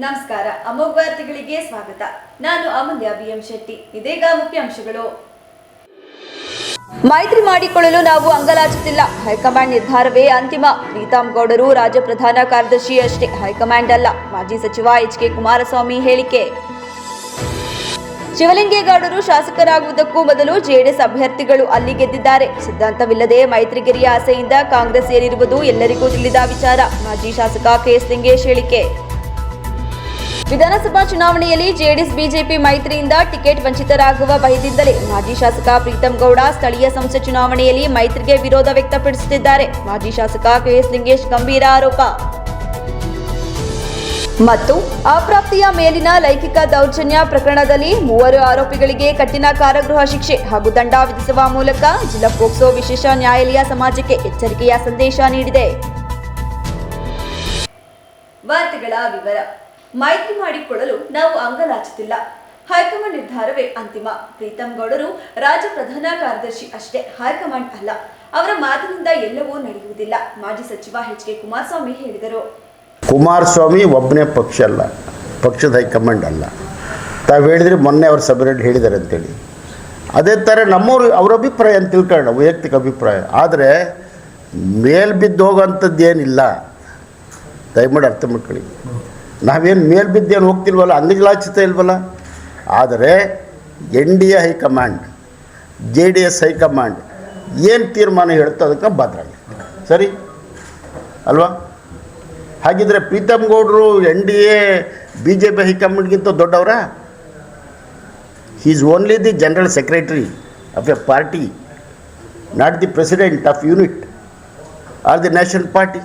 ನಮಸ್ಕಾರ. ಅಮೋಘ ವಾರ್ತೆಗಳಿಗೆ ಸ್ವಾಗತ. ನಾನು ಅಮೂಲ್ಯ ಬಿಎಂ ಶೆಟ್ಟಿ. ಇದೀಗ ಮುಖ್ಯಾಂಶಗಳು. ಮೈತ್ರಿ ಮಾಡಿಕೊಳ್ಳಲು ನಾವು ಅಂಗಲಾಚುತ್ತಿಲ್ಲ. ಹೈಕಮಾಂಡ್ ನಿರ್ಧಾರವೇ ಅಂತಿಮ. ಪ್ರೀತಮ್ ಗೌಡರು ರಾಜ್ಯ ಪ್ರಧಾನ ಕಾರ್ಯದರ್ಶಿ ಅಷ್ಟೇ, ಹೈಕಮಾಂಡ್ ಅಲ್ಲ. ಮಾಜಿ ಸಚಿವ ಎಚ್.ಕೆ. ಕುಮಾರಸ್ವಾಮಿ ಹೇಳಿಕೆ. ಶಿವಲಿಂಗೇಗೌಡರು ಶಾಸಕರಾಗುವುದಕ್ಕೂ ಮೊದಲು ಜೆಡಿಎಸ್ ಅಭ್ಯರ್ಥಿಗಳು ಅಲ್ಲಿ ಗೆದ್ದಿದ್ದಾರೆ. ಸಿದ್ಧಾಂತವಿಲ್ಲದೆ ಮೈತ್ರಿಗಿರಿಯ ಆಸೆಯಿಂದ ಕಾಂಗ್ರೆಸ್ ಸೇರಿರುವುದು ಎಲ್ಲರಿಗೂ ತಿಳಿದ ವಿಚಾರ. ಮಾಜಿ ಶಾಸಕ ಕೆ.ಎಸ್. ಲಿಂಗೇಶ್ ಹೇಳಿಕೆ. ವಿಧಾನಸಭಾ ಚುನಾವಣೆಯಲ್ಲಿ ಜೆಡಿಎಸ್ ಬಿಜೆಪಿ ಮೈತ್ರಿಯಿಂದ ಟಿಕೆಟ್ ವಂಚಿತರಾಗುವ ಭಯದಿಂದಲೇ ಮಾಜಿ ಶಾಸಕ ಪ್ರೀತಮ್ ಗೌಡ ಸ್ಥಳೀಯ ಸಂಸ್ಥೆ ಚುನಾವಣೆಯಲ್ಲಿ ಮೈತ್ರಿಗೆ ವಿರೋಧ ವ್ಯಕ್ತಪಡಿಸುತ್ತಿದ್ದಾರೆ. ಮಾಜಿ ಶಾಸಕ ಕೆ.ಎಸ್. ಲಿಂಗೇಶ್ ಗಂಭೀರ ಆರೋಪ. ಮತ್ತು ಅಪ್ರಾಪ್ತಿಯ ಮೇಲಿನ ಲೈಂಗಿಕ ದೌರ್ಜನ್ಯ ಪ್ರಕರಣದಲ್ಲಿ 3 ಆರೋಪಿಗಳಿಗೆ ಕಠಿಣ ಕಾರಾಗೃಹ ಶಿಕ್ಷೆ ಹಾಗೂ ದಂಡ ವಿಧಿಸುವ ಮೂಲಕ ಜಿಲ್ಲಾ ಪೋಕ್ಸೋ ವಿಶೇಷ ನ್ಯಾಯಾಲಯ ಸಮಾಜಕ್ಕೆ ಎಚ್ಚರಿಕೆಯ ಸಂದೇಶ ನೀಡಿದೆ. ವಾರ್ತೆಗಳ ವಿವರ. ಮೈತ್ರಿ ಮಾಡಿಕೊಳ್ಳಲು ನಾವು ಅಂಗಲಾಚುತ್ತಿಲ್ಲ. ಹೈಕಮಾಂಡ್ ನಿರ್ಧಾರವೇ ಅಂತಿಮ. ಪ್ರೀತಮ್ ಗೌಡರು ರಾಜ್ಯ ಪ್ರಧಾನ ಕಾರ್ಯದರ್ಶಿ ಅಷ್ಟೇ, ಹೈಕಮಾಂಡ್ ಅಲ್ಲ. ಅವರ ಮಾತಿನಿಂದ ಎಲ್ಲವೂ ನಡೆಯುವುದಿಲ್ಲ. ಮಾಜಿ ಸಚಿವ ಎಚ್.ಕೆ. ಕುಮಾರಸ್ವಾಮಿ ಹೇಳಿದರು. ಕುಮಾರಸ್ವಾಮಿ ಒಬ್ಬನೇ ಪಕ್ಷ ಅಲ್ಲ, ಪಕ್ಷದ ಹೈಕಮಾಂಡ್ ಅಲ್ಲ. ತಾವು ಹೇಳಿದರೆ ಮೊನ್ನೆ ಅವ್ರ ಸಭೆಯಲ್ಲಿ ಹೇಳಿದ್ದಾರೆ ಅಂತೇಳಿ. ಅದೇ ಥರ ನಮ್ಮವ್ರು ಅವ್ರ ಅಭಿಪ್ರಾಯ ಅಂತ ತಿಳ್ಕೊಳ್ಳೋಣ, ವೈಯಕ್ತಿಕ ಅಭಿಪ್ರಾಯ. ಆದರೆ ಮೇಲ್ಬಿದ್ದು ಹೋಗೋವಂಥದ್ದು ಏನಿಲ್ಲ, ದಯಮಾಡಿ ಅರ್ಥ ಮಾಡ್ಕೊಳ್ಳಿ. ನಾವೇನು ಮೇಲ್ಬಿದ್ದೇನು ಹೋಗ್ತಿಲ್ವಲ್ಲ, ಅಂಗಲಾಚಿತ ಇಲ್ವಲ್ಲ. ಆದರೆ NDA ಹೈಕಮಾಂಡ್, JDS ಹೈಕಮಾಂಡ್ ಏನು ತೀರ್ಮಾನ ಹೇಳುತ್ತೋ ಅದಕ್ಕೆ ಬದ್ರಾಗಿ ಸರಿ ಅಲ್ವಾ? ಹಾಗಿದ್ರೆ ಪ್ರೀತಮ್ ಗೌಡರು NDA BJP ಹೈಕಮಾಂಡ್ಗಿಂತ ದೊಡ್ಡವರ? He is only the general secretary of A party, not the president of unit or the national party.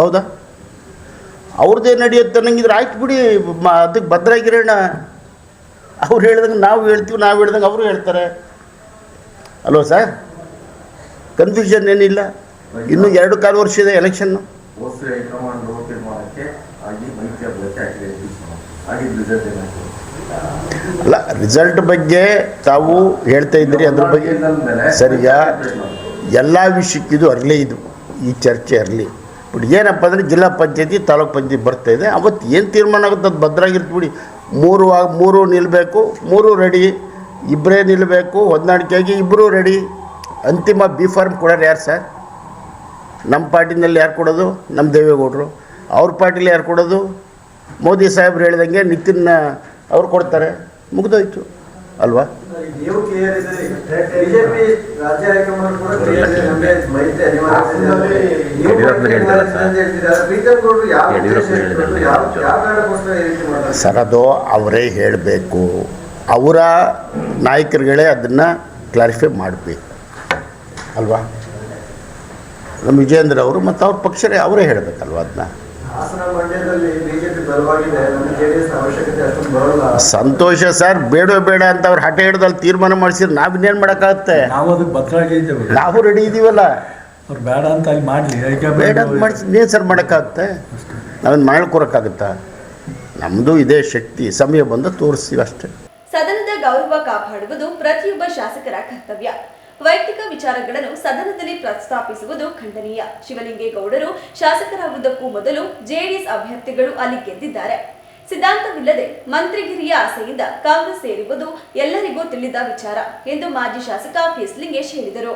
ಹೌದಾ? ಅವ್ರದ್ದೇ ನಡೆಯುತ್ತೆ ಅನ್ನಂಗಿದ್ರೆ ಆಯ್ತು ಬಿಡಿ, ಅದಕ್ಕೆ ಭದ್ರಾಗಿರೋಣ. ಅವ್ರು ಹೇಳ್ದಂಗೆ ನಾವು ಹೇಳ್ತೀವಿ, ನಾವು ಹೇಳ್ದಂಗೆ ಅವರು ಹೇಳ್ತಾರೆ ಅಲ್ವ ಸರ್? ಕನ್ಫ್ಯೂಷನ್ ಏನಿಲ್ಲ. ಇನ್ನೂ 2.25 ವರ್ಷ ಇದೆ ಎಲೆಕ್ಷನ್ನು. ಅಲ್ಲ, ರಿಸಲ್ಟ್ ಬಗ್ಗೆ ತಾವು ಹೇಳ್ತಾ ಇದ್ದೀರಿ, ಅದ್ರ ಬಗ್ಗೆ ಸರಿಯಾ? ಎಲ್ಲ ವಿಷಯಕ್ಕಿದು ಅರಲಿ, ಇದು ಈ ಚರ್ಚೆ ಅರಲಿ. ಬಟ್ ಏನಪ್ಪ ಅಂದರೆ ಜಿಲ್ಲಾ ಪಂಚಾಯತಿ ತಾಲೂಕು ಪಂಚಾಯತಿ ಬರ್ತಾಯಿದೆ. ಅವತ್ತು ಏನು ತೀರ್ಮಾನ ಆಗುತ್ತೆ ಅದು ಭದ್ರಾಗಿರ್ತು ಬಿಡಿ. 3 ನಿಲ್ಲಬೇಕು, 3 ರೆಡಿ. ಇಬ್ಬರೇ ನಿಲ್ಲಬೇಕು, ಹೊಂದಾಣಿಕೆಯಾಗಿ ಇಬ್ಬರೂ ರೆಡಿ. ಅಂತಿಮ B.Pharm ಕೊಡೋರು ಯಾರು ಸರ್? ನಮ್ಮ ಪಾರ್ಟಿನಲ್ಲಿ ಯಾರು ಕೊಡೋದು? ನಮ್ಮ ದೇವೇಗೌಡರು. ಅವ್ರ ಪಾರ್ಟಿಲಿ ಯಾರು ಕೊಡೋದು? ಮೋದಿ ಸಾಹೇಬ್ರು ಹೇಳಿದಂಗೆ ನಿತಿನ್ ಅವ್ರು ಕೊಡ್ತಾರೆ. ಮುಗಿದೋಯ್ತು ಅಲ್ವಾ? ಸರ್, ಅದು ಅವರೇ ಹೇಳಬೇಕು. ಅವರ ನಾಯಕರುಗಳೇ ಅದನ್ನು ಕ್ಲಾರಿಫೈ ಮಾಡಬೇಕು ಅಲ್ವಾ? ನಮ್ಮ ವಿಜೇಂದ್ರ ಅವರು ಮತ್ತು ಅವ್ರ ಪಕ್ಷರೇ ಅವರೇ ಹೇಳಬೇಕಲ್ವ ಅದನ್ನ. ಸಂತೋಷ ಸರ್, ಬೇಡ ಅಂತ ಅವ್ರು ಹಠ ಹಿಡ್ದಲ್ಲಿ ತೀರ್ಮಾನ ಮಾಡಿಸಿದ್ರೆ ನಾವಿನ್ನೇನು ಮಾಡೋಕ್ಕಾಗುತ್ತೆ? ನಾವು ರೆಡಿ ಇದ್ದೀವಲ್ಲ. ಬೇಡ ಅಂತ ಬೇಡ ಅಂತ ಮಾಡಿಸಿ ಇನ್ನೇನು ಸರ್ ಮಾಡೋಕ್ಕಾಗುತ್ತೆ? ನಾವೇನು ಮಾಡ್ಕೊಡೋಕ್ಕಾಗುತ್ತಾ? ನಮ್ಮದು ಇದೇ ಶಕ್ತಿ. ಸಮಯ ಬಂದು ತೋರಿಸ್ತೀವಿ ಅಷ್ಟೇ. ಸದನದ ಗೌರವ ಕಾಪಾಡುವುದು ಪ್ರತಿಯೊಬ್ಬ ಶಾಸಕರ ಕರ್ತವ್ಯ. ವೈಯಕ್ತಿಕ ವಿಚಾರಗಳನ್ನು ಸದನದಲ್ಲಿ ಪ್ರಸ್ತಾಪಿಸುವುದು ಖಂಡನೀಯ. ಶಿವಲಿಂಗೇಗೌಡರು ಶಾಸಕರಾಗುವುದಕ್ಕೂ ಮೊದಲು ಜೆಡಿಎಸ್ ಅಭ್ಯರ್ಥಿಗಳು ಅಲ್ಲಿ ಗೆದ್ದಿದ್ದಾರೆ. ಸಿದ್ಧಾಂತವಿಲ್ಲದೆ ಮಂತ್ರಿಗಿರಿಯ ಆಸೆಯಿಂದ ಕಾಂಗ್ರೆಸ್ ಸೇರುವುದು ಎಲ್ಲರಿಗೂ ತಿಳಿದ ವಿಚಾರ ಎಂದು ಮಾಜಿ ಶಾಸಕ ಕೆ.ಎಸ್. ಲಿಂಗೇಶ್ ಹೇಳಿದರು.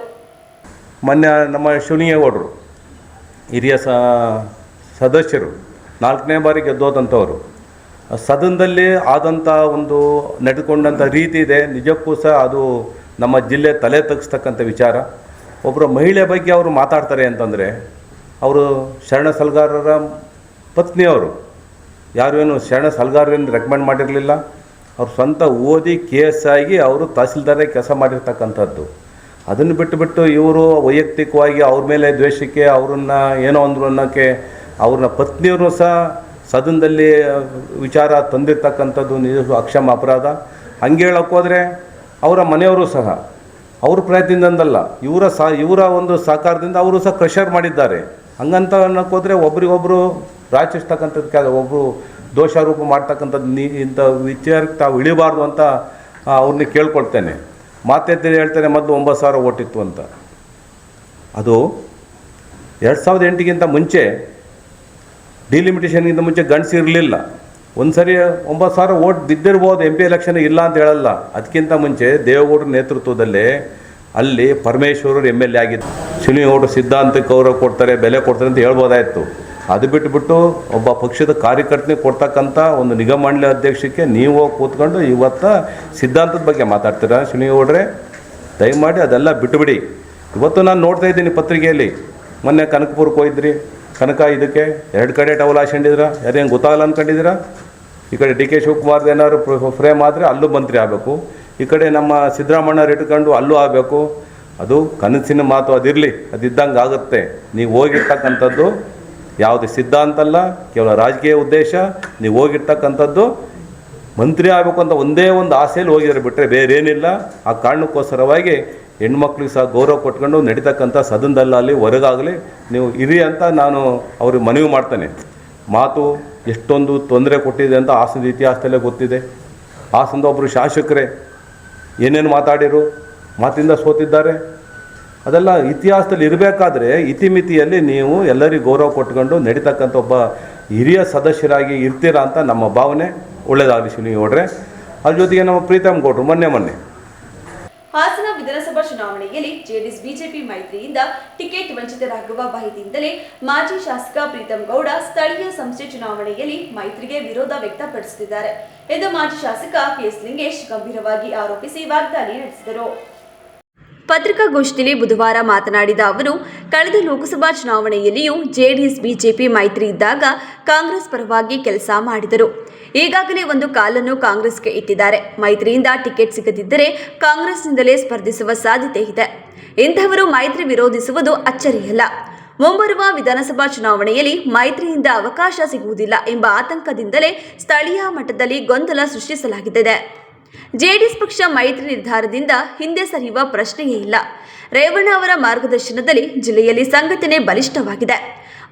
ಮೊನ್ನೆ ನಮ್ಮ ಶಿವಲಿಂಗೇಗೌಡರು ಹಿರಿಯ ಸದಸ್ಯರು 4ನೇ ಬಾರಿ ಗೆದ್ದೋದಂಥವರು. ಸದನದಲ್ಲಿ ಆದಂಥ ಒಂದು ನಡೆದುಕೊಂಡಂಥ ರೀತಿ ಇದೆ, ನಿಜಕ್ಕೂ ಸಹ ಅದು ನಮ್ಮ ಜಿಲ್ಲೆ ತಲೆ ತಗ್ಸ್ತಕ್ಕಂಥ ವಿಚಾರ. ಒಬ್ಬರು ಮಹಿಳೆ ಬಗ್ಗೆ ಅವರು ಮಾತಾಡ್ತಾರೆ ಅಂತಂದರೆ, ಅವರು ಶರಣ ಸಲಗಾರರ ಪತ್ನಿಯವರು. ಯಾರು ಶರಣ ಸಲಗಾರರನ್ನು ರೆಕಮೆಂಡ್ ಮಾಡಿರಲಿಲ್ಲ. ಅವ್ರು ಸ್ವಂತ ಓದಿ KS ಆಗಿ ಅವರು ತಹಸೀಲ್ದಾರೇ ಕೆಲಸ ಮಾಡಿರ್ತಕ್ಕಂಥದ್ದು. ಅದನ್ನು ಬಿಟ್ಟು ಇವರು ವೈಯಕ್ತಿಕವಾಗಿ ಅವ್ರ ಮೇಲೆ ದ್ವೇಷಕ್ಕೆ, ಅವ್ರನ್ನ ಏನೋ ಅಂದರು ಅನ್ನೋಕ್ಕೆ ಅವ್ರನ್ನ ಪತ್ನಿಯವರು ಸಹ ಸದನದಲ್ಲಿ ವಿಚಾರ ತಂದಿರ್ತಕ್ಕಂಥದ್ದು ನಿಜ ಅಕ್ಷಮ ಅಪರಾಧ. ಹಂಗೆ ಹೇಳೋಕ್ಕೋದ್ರೆ ಅವರ ಮನೆಯವರು ಸಹ ಅವ್ರ ಪ್ರಯತ್ನದಿಂದಲ್ಲ, ಇವರ ಒಂದು ಸಹಕಾರದಿಂದ ಅವರು ಸಹ ಕ್ರಷರ್ ಮಾಡಿದ್ದಾರೆ. ಹಂಗಂತ ಅನ್ನೋಕ್ಕೋದ್ರೆ ಒಬ್ರಿಗೊಬ್ಬರು ರಾಚಿಸ್ತಕ್ಕಂಥದ್ದು, ಒಬ್ಬರು ದೋಷಾರೋಪ ಮಾಡ್ತಕ್ಕಂಥದ್ದು ಇಂಥ ವಿಚಾರಕ್ಕೆ ತಾವು ಇಳಿಬಾರ್ದು ಅಂತ ಅವ್ರನ್ನ ಕೇಳ್ಕೊಳ್ತೇನೆ. ಮಾತೆತ್ತಿರಿ ಹೇಳ್ತಾರೆ ಮೊದಲು 9,000 ಓಟಿತ್ತು ಅಂತ. ಅದು 2008ಗಿಂತ ಮುಂಚೆ ಡಿಲಿಮಿಟೇಷನ್ಗಿಂತ ಮುಂಚೆ ಗಂಡಸು ಇರಲಿಲ್ಲ. ಒಂದು ಸರಿ 9,000 ಓಟ್ ಬಿದ್ದಿರ್ಬೋದು MP ಎಲೆಕ್ಷನ್, ಇಲ್ಲ ಅಂತ ಹೇಳಲ್ಲ. ಅದಕ್ಕಿಂತ ಮುಂಚೆ ದೇವೇಗೌಡರ ನೇತೃತ್ವದಲ್ಲೇ ಅಲ್ಲಿ ಪರಮೇಶ್ವರರು MLA ಆಗಿದ್ದು. ಶಿವಲಿಂಗೇಗೌಡರು ಸಿದ್ಧಾಂತಕ್ಕೆ ಗೌರವ ಕೊಡ್ತಾರೆ, ಬೆಲೆ ಕೊಡ್ತಾರೆ ಅಂತ ಹೇಳ್ಬೋದಾಯಿತು. ಅದು ಬಿಟ್ಟುಬಿಟ್ಟು ಒಬ್ಬ ಪಕ್ಷದ ಕಾರ್ಯಕರ್ತನಿಗೆ ಕೊಡ್ತಕ್ಕಂಥ ಒಂದು ನಿಗಮ ಮಂಡಳಿ ಅಧ್ಯಕ್ಷಕ್ಕೆ ನೀವು ಕೂತ್ಕೊಂಡು ಇವತ್ತು ಸಿದ್ಧಾಂತದ ಬಗ್ಗೆ ಮಾತಾಡ್ತೀರಾ ಶಿವಲಿಂಗೇಗೌಡರೆ? ದಯಮಾಡಿ ಅದೆಲ್ಲ ಬಿಟ್ಟುಬಿಡಿ. ಇವತ್ತು ನಾನು ನೋಡ್ತಾ ಇದ್ದೀನಿ ಪತ್ರಿಕೆಯಲ್ಲಿ, ಮೊನ್ನೆ ಕನಕಪುರಕ್ಕೆ ಹೋಗಿದ್ರಿ, ಕನಕ ಇದಕ್ಕೆ 2 ಕಡೆ ಟವಲ್ ಹಾಕೊಂಡಿದ್ದೀರಾ, ಯಾರೇನು ಗೊತ್ತಾಗಲ್ಲ ಅಂದ್ಕೊಂಡಿದ್ದೀರಾ? ಈ ಕಡೆ DK ಶಿವಕುಮಾರ್ದು ಏನಾದ್ರು ಫ್ರೇಮ್ ಆದರೆ ಅಲ್ಲೂ ಮಂತ್ರಿ ಆಗಬೇಕು, ಈ ಕಡೆ ನಮ್ಮ ಸಿದ್ದರಾಮಣ್ಣವ್ರು ಇಟ್ಕೊಂಡು ಅಲ್ಲೂ ಆಗಬೇಕು. ಅದು ಕನಸಿನ ಮಾತು, ಅದಿರಲಿ, ಅದಿದ್ದಂಗೆ ಆಗುತ್ತೆ. ನೀವು ಹೋಗಿರ್ತಕ್ಕಂಥದ್ದು ಯಾವುದೇ ಸಿದ್ಧಾಂತ ಅಲ್ಲ, ಕೇವಲ ರಾಜಕೀಯ ಉದ್ದೇಶ. ನೀವು ಹೋಗಿರ್ತಕ್ಕಂಥದ್ದು ಮಂತ್ರಿ ಆಗಬೇಕು ಅಂತ ಒಂದೇ ಒಂದು ಆಸೆಯಲ್ಲಿ ಹೋಗಿದ್ರೆ ಬಿಟ್ಟರೆ ಬೇರೆ ಏನಿಲ್ಲ. ಆ ಕಾರಣಕ್ಕೋಸ್ಕರವಾಗಿ ಹೆಣ್ಮಕ್ಳಿಗೆ ಸಹ ಗೌರವ ಕೊಟ್ಕೊಂಡು ನಡೀತಕ್ಕಂಥ ಸದನದಲ್ಲಾಗಲಿ ಹೊರಗಾಗಲಿ ನೀವು ಇರಿ ಅಂತ ನಾನು ಅವ್ರಿಗೆ ಮನವಿ ಮಾಡ್ತೇನೆ. ಮಾತು ಎಷ್ಟೊಂದು ತೊಂದರೆ ಕೊಟ್ಟಿದೆ ಅಂತ ಹಾಸನದ ಇತಿಹಾಸದಲ್ಲೇ ಗೊತ್ತಿದೆ. ಹಾಸನದ ಒಬ್ಬರು ಶಾಸಕರೇ ಏನೇನು ಮಾತಾಡಿರು, ಮಾತಿಂದ ಸೋತಿದ್ದಾರೆ. ಅದೆಲ್ಲ ಇತಿಹಾಸದಲ್ಲಿ ಇರಬೇಕಾದ್ರೆ ಇತಿಮಿತಿಯಲ್ಲಿ ನೀವು ಎಲ್ಲರಿಗೂ ಗೌರವ ಕೊಟ್ಕೊಂಡು ನಡೀತಕ್ಕಂಥ ಒಬ್ಬ ಹಿರಿಯ ಸದಸ್ಯರಾಗಿ ಇರ್ತೀರಾ ಅಂತ ನಮ್ಮ ಭಾವನೆ. ಒಳ್ಳೆಯದಾಗಲಿ ಶಿವಲಿಂಗೇಗೌಡರೆ. ಅದ್ರ ಜೊತೆಗೆ ನಮ್ಮ ಪ್ರೀತಮ್ ಗೌಡ್ರು ಮೊನ್ನೆ ಹಾಸನ ವಿಧಾನಸಭಾ ಚುನಾವಣೆಯಲ್ಲಿ ಜೆಡಿಎಸ್ ಬಿಜೆಪಿ ಮೈತ್ರಿಯಿಂದ ಟಿಕೆಟ್ ವಂಚಿತರಾಗುವ ಭಯದಿಂದಲೇ ಮಾಜಿ ಶಾಸಕ ಪ್ರೀತಮ್ ಗೌಡ ಸ್ಥಳೀಯ ಸಂಸ್ಥೆ ಚುನಾವಣೆಯಲ್ಲಿ ಮೈತ್ರಿಗೆ ವಿರೋಧ ವ್ಯಕ್ತಪಡಿಸುತ್ತಿದ್ದಾರೆ ಎಂದು ಮಾಜಿ ಶಾಸಕ PS ಲಿಂಗೇಶ್ ಗಂಭೀರವಾಗಿ ಆರೋಪಿಸಿ ವಾಗ್ದಾಳಿ ನಡೆಸಿದರು. ಪತ್ರಿಕಾಗೋಷ್ಠಿಯಲ್ಲಿ ಬುಧವಾರ ಮಾತನಾಡಿದ ಅವರು, ಕಳೆದ ಲೋಕಸಭಾ ಚುನಾವಣೆಯಲ್ಲಿಯೂ ಜೆಡಿಎಸ್ ಬಿಜೆಪಿ ಮೈತ್ರಿ ಇದ್ದಾಗ ಕಾಂಗ್ರೆಸ್ ಪರವಾಗಿ ಕೆಲಸ ಮಾಡಿದರು. ಈಗಾಗಲೇ ಒಂದು ಕಾಲನ್ನು ಕಾಂಗ್ರೆಸ್ಗೆ ಇಟ್ಟಿದ್ದಾರೆ. ಮೈತ್ರಿಯಿಂದ ಟಿಕೆಟ್ ಸಿಗದಿದ್ದರೆ ಕಾಂಗ್ರೆಸ್ನಿಂದಲೇ ಸ್ಪರ್ಧಿಸುವ ಸಾಧ್ಯತೆ ಇದೆ. ಇಂಥವರು ಮೈತ್ರಿ ವಿರೋಧಿಸುವುದು ಅಚ್ಚರಿಯಲ್ಲ. ಮುಂಬರುವ ವಿಧಾನಸಭಾ ಚುನಾವಣೆಯಲ್ಲಿ ಮೈತ್ರಿಯಿಂದ ಅವಕಾಶ ಸಿಗುವುದಿಲ್ಲ ಎಂಬ ಆತಂಕದಿಂದಲೇ ಸ್ಥಳೀಯ ಮಟ್ಟದಲ್ಲಿ ಗೊಂದಲ ಸೃಷ್ಟಿಸಲಾಗಿದೆ. ಜೆಡಿಎಸ್ ಪಕ್ಷ ಮೈತ್ರಿ ನಿರ್ಧಾರದಿಂದ ಹಿಂದೆ ಸರಿಯುವ ಪ್ರಶ್ನೆಯೇ ಇಲ್ಲ. ರೇವಣ್ಣ ಅವರ ಮಾರ್ಗದರ್ಶನದಲ್ಲಿ ಜಿಲ್ಲೆಯಲ್ಲಿ ಸಂಘಟನೆ ಬಲಿಷ್ಠವಾಗಿದೆ.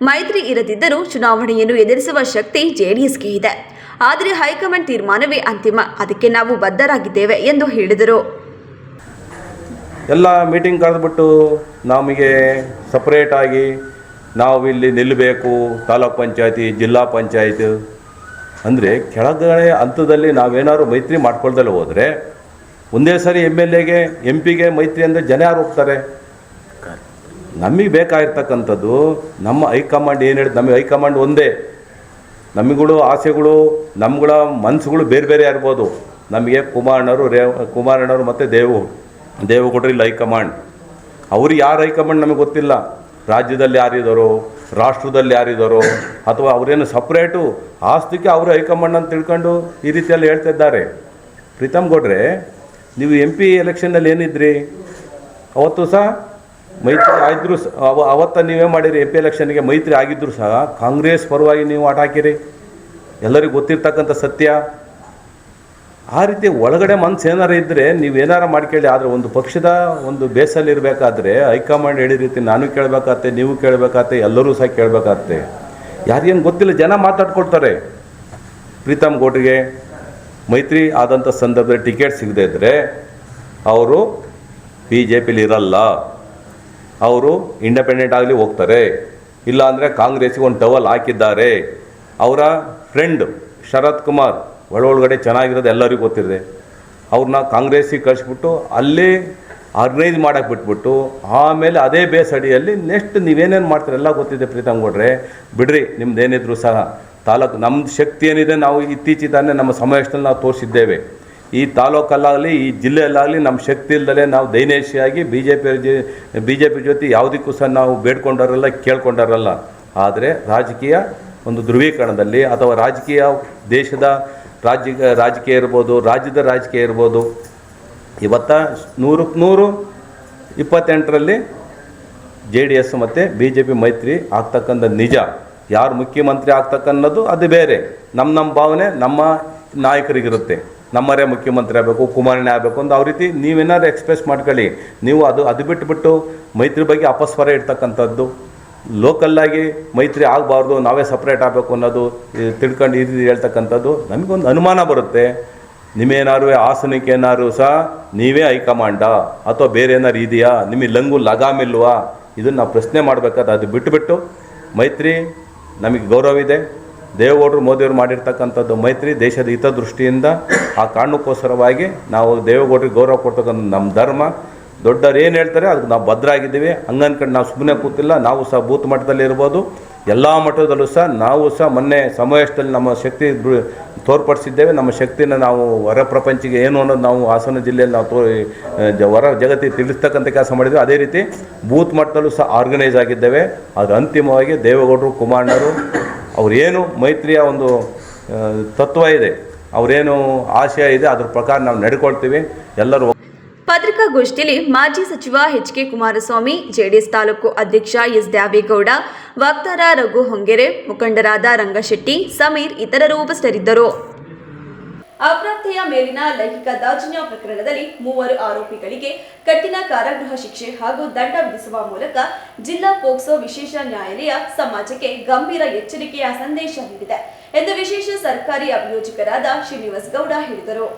ಮೈತ್ರಿ ಇರದಿದ್ದರೂ ಚುನಾವಣೆಯನ್ನು ಎದುರಿಸುವ ಶಕ್ತಿ ಜೆಡಿಎಸ್ಗೆ ಇದೆ. ಆದರೆ ಹೈಕಮಾಂಡ್ ತೀರ್ಮಾನವೇ ಅಂತಿಮ, ಅದಕ್ಕೆ ನಾವು ಬದ್ಧರಾಗಿದ್ದೇವೆ ಎಂದು ಹೇಳಿದರು. ಎಲ್ಲ ಮೀಟಿಂಗ್ ಕರೆದುಬಿಟ್ಟು ನಮಗೆ ಸಪ್ರೇಟಾಗಿ ನಾವು ಇಲ್ಲಿ ನಿಲ್ಲಬೇಕು, ತಾಲೂಕ್ ಪಂಚಾಯತಿ, ಜಿಲ್ಲಾ ಪಂಚಾಯತ್ ಅಂದರೆ ಕೆಳಗಡೆ ಹಂತದಲ್ಲಿ ನಾವೇನಾದ್ರು ಮೈತ್ರಿ ಮಾಡ್ಕೊಳ್ದಲ್ಲ ಹೋದರೆ ಒಂದೇ ಸರಿ MLAಗೆ MP ಗೆ ಮೈತ್ರಿ ಅಂದರೆ ಜನ ಯಾರು ಹೋಗ್ತಾರೆ? ನಮಗೆ ಬೇಕಾಗಿರ್ತಕ್ಕಂಥದ್ದು ನಮ್ಮ ಹೈಕಮಾಂಡ್ ಏನು ಹೇಳಿದ್, ನಮಗೆ ಹೈಕಮಾಂಡ್ ಒಂದೇ. ನಮಗಳು ಆಸೆಗಳು, ನಮ್ಗಳ ಮನಸ್ಸುಗಳು ಬೇರೆ ಬೇರೆ ಇರ್ಬೋದು. ನಮಗೆ ಕುಮಾರಣ್ಣವರು ಮತ್ತು ದೇವೇಗೌಡರು ಇಲ್ಲ ಹೈಕಮಾಂಡ್. ಅವ್ರಿಗೆ ಯಾರು ಹೈಕಮಾಂಡ್ ನಮಗೆ ಗೊತ್ತಿಲ್ಲ. ರಾಜ್ಯದಲ್ಲಿ ಯಾರಿದ್ದಾರೋ, ರಾಷ್ಟ್ರದಲ್ಲಿ ಯಾರಿದ್ದಾರೋ, ಅಥವಾ ಅವರೇನು ಸಪ್ರೇಟು ಆಸ್ತಿಗೆ ಅವರು ಹೈಕಮಾಂಡ್ ಅಂತ ತಿಳ್ಕೊಂಡು ಈ ರೀತಿಯಲ್ಲಿ ಹೇಳ್ತಾ ಇದ್ದಾರೆ. ಪ್ರೀತಮ್ ಗೌಡ್ರೆ, ನೀವು MP ಎಲೆಕ್ಷನ್ನಲ್ಲಿ ಏನಿದ್ರಿ? ಅವತ್ತು ಸಹ ಮೈತ್ರಿ ಆಗಿದ್ರು. ಅವತ್ತು ನೀವೇ ಮಾಡಿರಿ, MP ಎಲೆಕ್ಷನ್ಗೆ ಮೈತ್ರಿ ಆಗಿದ್ದರೂ ಸಹ ಕಾಂಗ್ರೆಸ್ ಪರವಾಗಿ ನೀವು ಆಟ ಹಾಕಿರಿ. ಎಲ್ಲರಿಗೂ ಗೊತ್ತಿರ್ತಕ್ಕಂಥ ಸತ್ಯ. ಆ ರೀತಿ ಒಳಗಡೆ ಮನಸ್ಸು ಏನಾರು ಇದ್ದರೆ ನೀವೇನಾರು ಮಾಡ್ಕೊಳ್ಳಿ. ಆದರೆ ಒಂದು ಪಕ್ಷದ ಒಂದು ಬೇಸಲ್ಲಿ ಇರಬೇಕಾದ್ರೆ ಹೈಕಮಾಂಡ್ ಹೇಳಿ ರೀತಿ ನಾನು ಕೇಳಬೇಕಾಗತ್ತೆ, ನೀವು ಕೇಳಬೇಕಾಗತ್ತೆ, ಎಲ್ಲರೂ ಸಹ ಕೇಳಬೇಕಾಗತ್ತೆ. ಯಾರಿಗೇನು ಗೊತ್ತಿಲ್ಲ, ಜನ ಮಾತಾಡ್ಕೊಳ್ತಾರೆ. ಪ್ರೀತಮ್ ಗೌಡ್ರಿಗೆ ಮೈತ್ರಿ ಆದಂಥ ಸಂದರ್ಭದಲ್ಲಿ ಟಿಕೆಟ್ ಸಿಗದೇ ಇದ್ದರೆ ಅವರು BJPಲಿ ಇರಲ್ಲ, ಅವರು ಇಂಡಿಪೆಂಡೆಂಟ್ ಆಗಲಿ ಹೋಗ್ತಾರೆ. ಇಲ್ಲಾಂದರೆ ಕಾಂಗ್ರೆಸ್ಸಿಗೆ ಒಂದು ಟವಲ್ ಹಾಕಿದ್ದಾರೆ. ಅವರ ಫ್ರೆಂಡ್ ಶರತ್ ಕುಮಾರ್ ಒಳಗಡೆ ಚೆನ್ನಾಗಿರೋದು ಎಲ್ಲರಿಗೂ ಗೊತ್ತಿದೆ. ಅವ್ರನ್ನ ಕಾಂಗ್ರೆಸ್ಸಿಗೆ ಕಳಿಸ್ಬಿಟ್ಟು ಅಲ್ಲೇ ಆರ್ಗನೈಸ್ ಮಾಡೋಕ್ಕೆ ಬಿಟ್ಬಿಟ್ಟು ಆಮೇಲೆ ಅದೇ ಬೇಸ್ ಅಡಿಯಲ್ಲಿ ನೆಕ್ಸ್ಟ್ ನೀವೇನೇನು ಮಾಡ್ತೀರ ಎಲ್ಲ ಗೊತ್ತಿದೆ. ಪ್ರೀತಮ್ ಗೌಡ್ರೆ ಬಿಡ್ರಿ, ನಿಮ್ದೇನಿದ್ರು ಸಹ ತಾಲೂಕು ನಮ್ಮ ಶಕ್ತಿ ಏನಿದೆ ನಾವು ಇತ್ತೀಚಿಗೆ ನಮ್ಮ ಸಮಾವೇಶದಲ್ಲಿ ನಾವು ತೋರಿಸಿದ್ದೇವೆ. ಈ ತಾಲೂಕಲ್ಲಾಗಲಿ ಈ ಜಿಲ್ಲೆಯಲ್ಲಾಗಲಿ ನಮ್ಮ ಶಕ್ತಿ ಇಲ್ಲದಲೇ ನಾವು ದೈನೇಶಿಯಾಗಿ ಬಿ ಜೆ ಪಿ ಜೊತೆ ಯಾವುದಕ್ಕೂ ಸಹ ನಾವು ಬೇಡ್ಕೊಂಡಾರಲ್ಲ, ಕೇಳ್ಕೊಂಡಾರಲ್ಲ. ಆದರೆ ರಾಜಕೀಯ ಒಂದು ಧ್ರುವೀಕರಣದಲ್ಲಿ ಅಥವಾ ರಾಜಕೀಯ ದೇಶದ ರಾಜಕೀಯ ಇರ್ಬೋದು, ರಾಜ್ಯದ ರಾಜಕೀಯ ಇರ್ಬೋದು, ಇವತ್ತು 100ಕ್ಕೆ 128ರಲ್ಲಿ JDS ಮತ್ತು BJP ಮೈತ್ರಿ ಆಗ್ತಕ್ಕಂಥ ನಿಜ. ಯಾರು ಮುಖ್ಯಮಂತ್ರಿ ಆಗ್ತಕ್ಕನ್ನೋದು ಅದು ಬೇರೆ. ನಮ್ಮ ಭಾವನೆ ನಮ್ಮ ನಾಯಕರಿಗಿರುತ್ತೆ. ನಮ್ಮರೇ ಮುಖ್ಯಮಂತ್ರಿ ಆಗಬೇಕು, ಕುಮಾರಣ್ಣ ಆಗಬೇಕು ಅಂತ ಅವ್ರ ರೀತಿ ನೀವೇನಾದ್ರು ಎಕ್ಸ್ಪ್ರೆಸ್ ಮಾಡ್ಕೊಳ್ಳಿ. ನೀವು ಅದು ಬಿಟ್ಟುಬಿಟ್ಟು ಮೈತ್ರಿ ಬಗ್ಗೆ ಅಪಸ್ವರ ಇಡ್ತಕ್ಕಂಥದ್ದು, ಲೋಕಲ್ಲಾಗಿ ಮೈತ್ರಿ ಆಗಬಾರ್ದು, ನಾವೇ ಸಪ್ರೇಟ್ ಆಗಬೇಕು ಅನ್ನೋದು ತಿಳ್ಕೊಂಡು ಈ ರೀತಿ ಹೇಳ್ತಕ್ಕಂಥದ್ದು ನಮಗೊಂದು ಅನುಮಾನ ಬರುತ್ತೆ. ನಿಮ್ಮೇನಾರು ಹಾಸನಕ್ಕೆ ಏನಾದ್ರು ಸಹ ನೀವೇ ಹೈಕಮಾಂಡಾ ಅಥವಾ ಬೇರೆ ಏನಾರು ಇದೆಯಾ, ನಿಮಗೆ ಲಂಗು ಲಗಾಮಿಲ್ವಾ, ಇದನ್ನು ನಾವು ಪ್ರಶ್ನೆ ಮಾಡಬೇಕಾದ. ಅದು ಬಿಟ್ಟುಬಿಟ್ಟು ಮೈತ್ರಿ ನಮಗೆ ಗೌರವ ಇದೆ, ದೇವೇಗೌಡರು ಮೋದಿಯವರು ಮಾಡಿರ್ತಕ್ಕಂಥದ್ದು ಮೈತ್ರಿ ದೇಶದ ಹಿತದೃಷ್ಟಿಯಿಂದ ಆ ಕಾರಣಕ್ಕೋಸ್ಕರವಾಗಿ ನಾವು ದೇವೇಗೌಡರಿಗೆ ಗೌರವ ಕೊಡ್ತಕ್ಕಂಥ ನಮ್ಮ ಧರ್ಮ. ದೊಡ್ಡವ್ರು ಏನು ಹೇಳ್ತಾರೆ ಅದಕ್ಕೆ ನಾವು ಭದ್ರ ಆಗಿದ್ದೀವಿ. ಹಂಗನ್ಕಂಡು ನಾವು ಸುಮ್ಮನೆ ಕೂತಿಲ್ಲ. ನಾವು ಸಹ ಬೂತ್ ಮಟ್ಟದಲ್ಲಿ ಇರ್ಬೋದು, ಎಲ್ಲ ಮಟ್ಟದಲ್ಲೂ ಸಹ ನಾವು ಸಹ ಮೊನ್ನೆ ಸಮಾವೇಶದಲ್ಲಿ ನಮ್ಮ ಶಕ್ತಿ ತೋರ್ಪಡಿಸಿದ್ದೇವೆ. ನಮ್ಮ ಶಕ್ತಿನ ನಾವು ಹೊರ ಪ್ರಪಂಚಕ್ಕೆ ಏನು ಅನ್ನೋದು ನಾವು ಹಾಸನ ಜಿಲ್ಲೆಯಲ್ಲಿ ನಾವು ಹೊರ ಜಗತ್ತಿಗೆ ತಿಳಿಸ್ತಕ್ಕಂಥ ಕೆಲಸ ಮಾಡಿದ್ವಿ. ಅದೇ ರೀತಿ ಬೂತ್ ಮಟ್ಟದಲ್ಲೂ ಸಹ ಆರ್ಗನೈಸ್ ಆಗಿದ್ದೇವೆ. ಅದು ಅಂತಿಮವಾಗಿ ದೇವೇಗೌಡರು ಕುಮಾರಣ್ಣರು ಅವರೇನು ಮೈತ್ರಿಯ ಒಂದು ತತ್ವ ಇದೆ, ಅವರೇನು ಆಶಯ ಇದೆ, ಅದ್ರ ಪ್ರಕಾರ ನಾವು ನಡ್ಕೊಳ್ತೀವಿ ಎಲ್ಲರೂ. ಪತ್ರಿಕಾಗೋಷ್ಠಿಯಲ್ಲಿ ಮಾಜಿ ಸಚಿವ ಎಚ್.ಕೆ. ಕುಮಾರಸ್ವಾಮಿ, ಜೆಡಿಎಸ್ ತಾಲೂಕು ಅಧ್ಯಕ್ಷ ಎಸ್. ದ್ಯಾವೇಗೌಡ, ವಕ್ತಾರ ರಘು ಹೊಂಗೆರೆ, ಮುಖಂಡರಾದ ರಂಗಶೆಟ್ಟಿ, ಸಮೀರ್ ಇತರರು ಉಪಸ್ಥಿತರಿದ್ದರು. ಅಪ್ರಾಪ್ತೆಯ ಮೇಲಿನ ಲೈಂಗಿಕ ದೌರ್ಜನ್ಯ ಪ್ರಕರಣದಲ್ಲಿ 3 ಆರೋಪಿಗಳಿಗೆ ಕಠಿಣ ಕಾರಾಗೃಹ ಶಿಕ್ಷೆ ಹಾಗೂ ದಂಡ ವಿಧಿಸುವ ಮೂಲಕ ಜಿಲ್ಲಾ ಪೋಕ್ಸೋ ವಿಶೇಷ ನ್ಯಾಯಾಲಯ ಸಮಾಜಕ್ಕೆ ಗಂಭೀರ ಎಚ್ಚರಿಕೆಯ ಸಂದೇಶ ನೀಡಿದೆ ಎಂದು ವಿಶೇಷ ಸರ್ಕಾರಿ ಅಭಿಯೋಜಕರಾದ ಶ್ರೀನಿವಾಸ್ ಗೌಡ ಹೇಳಿದರು.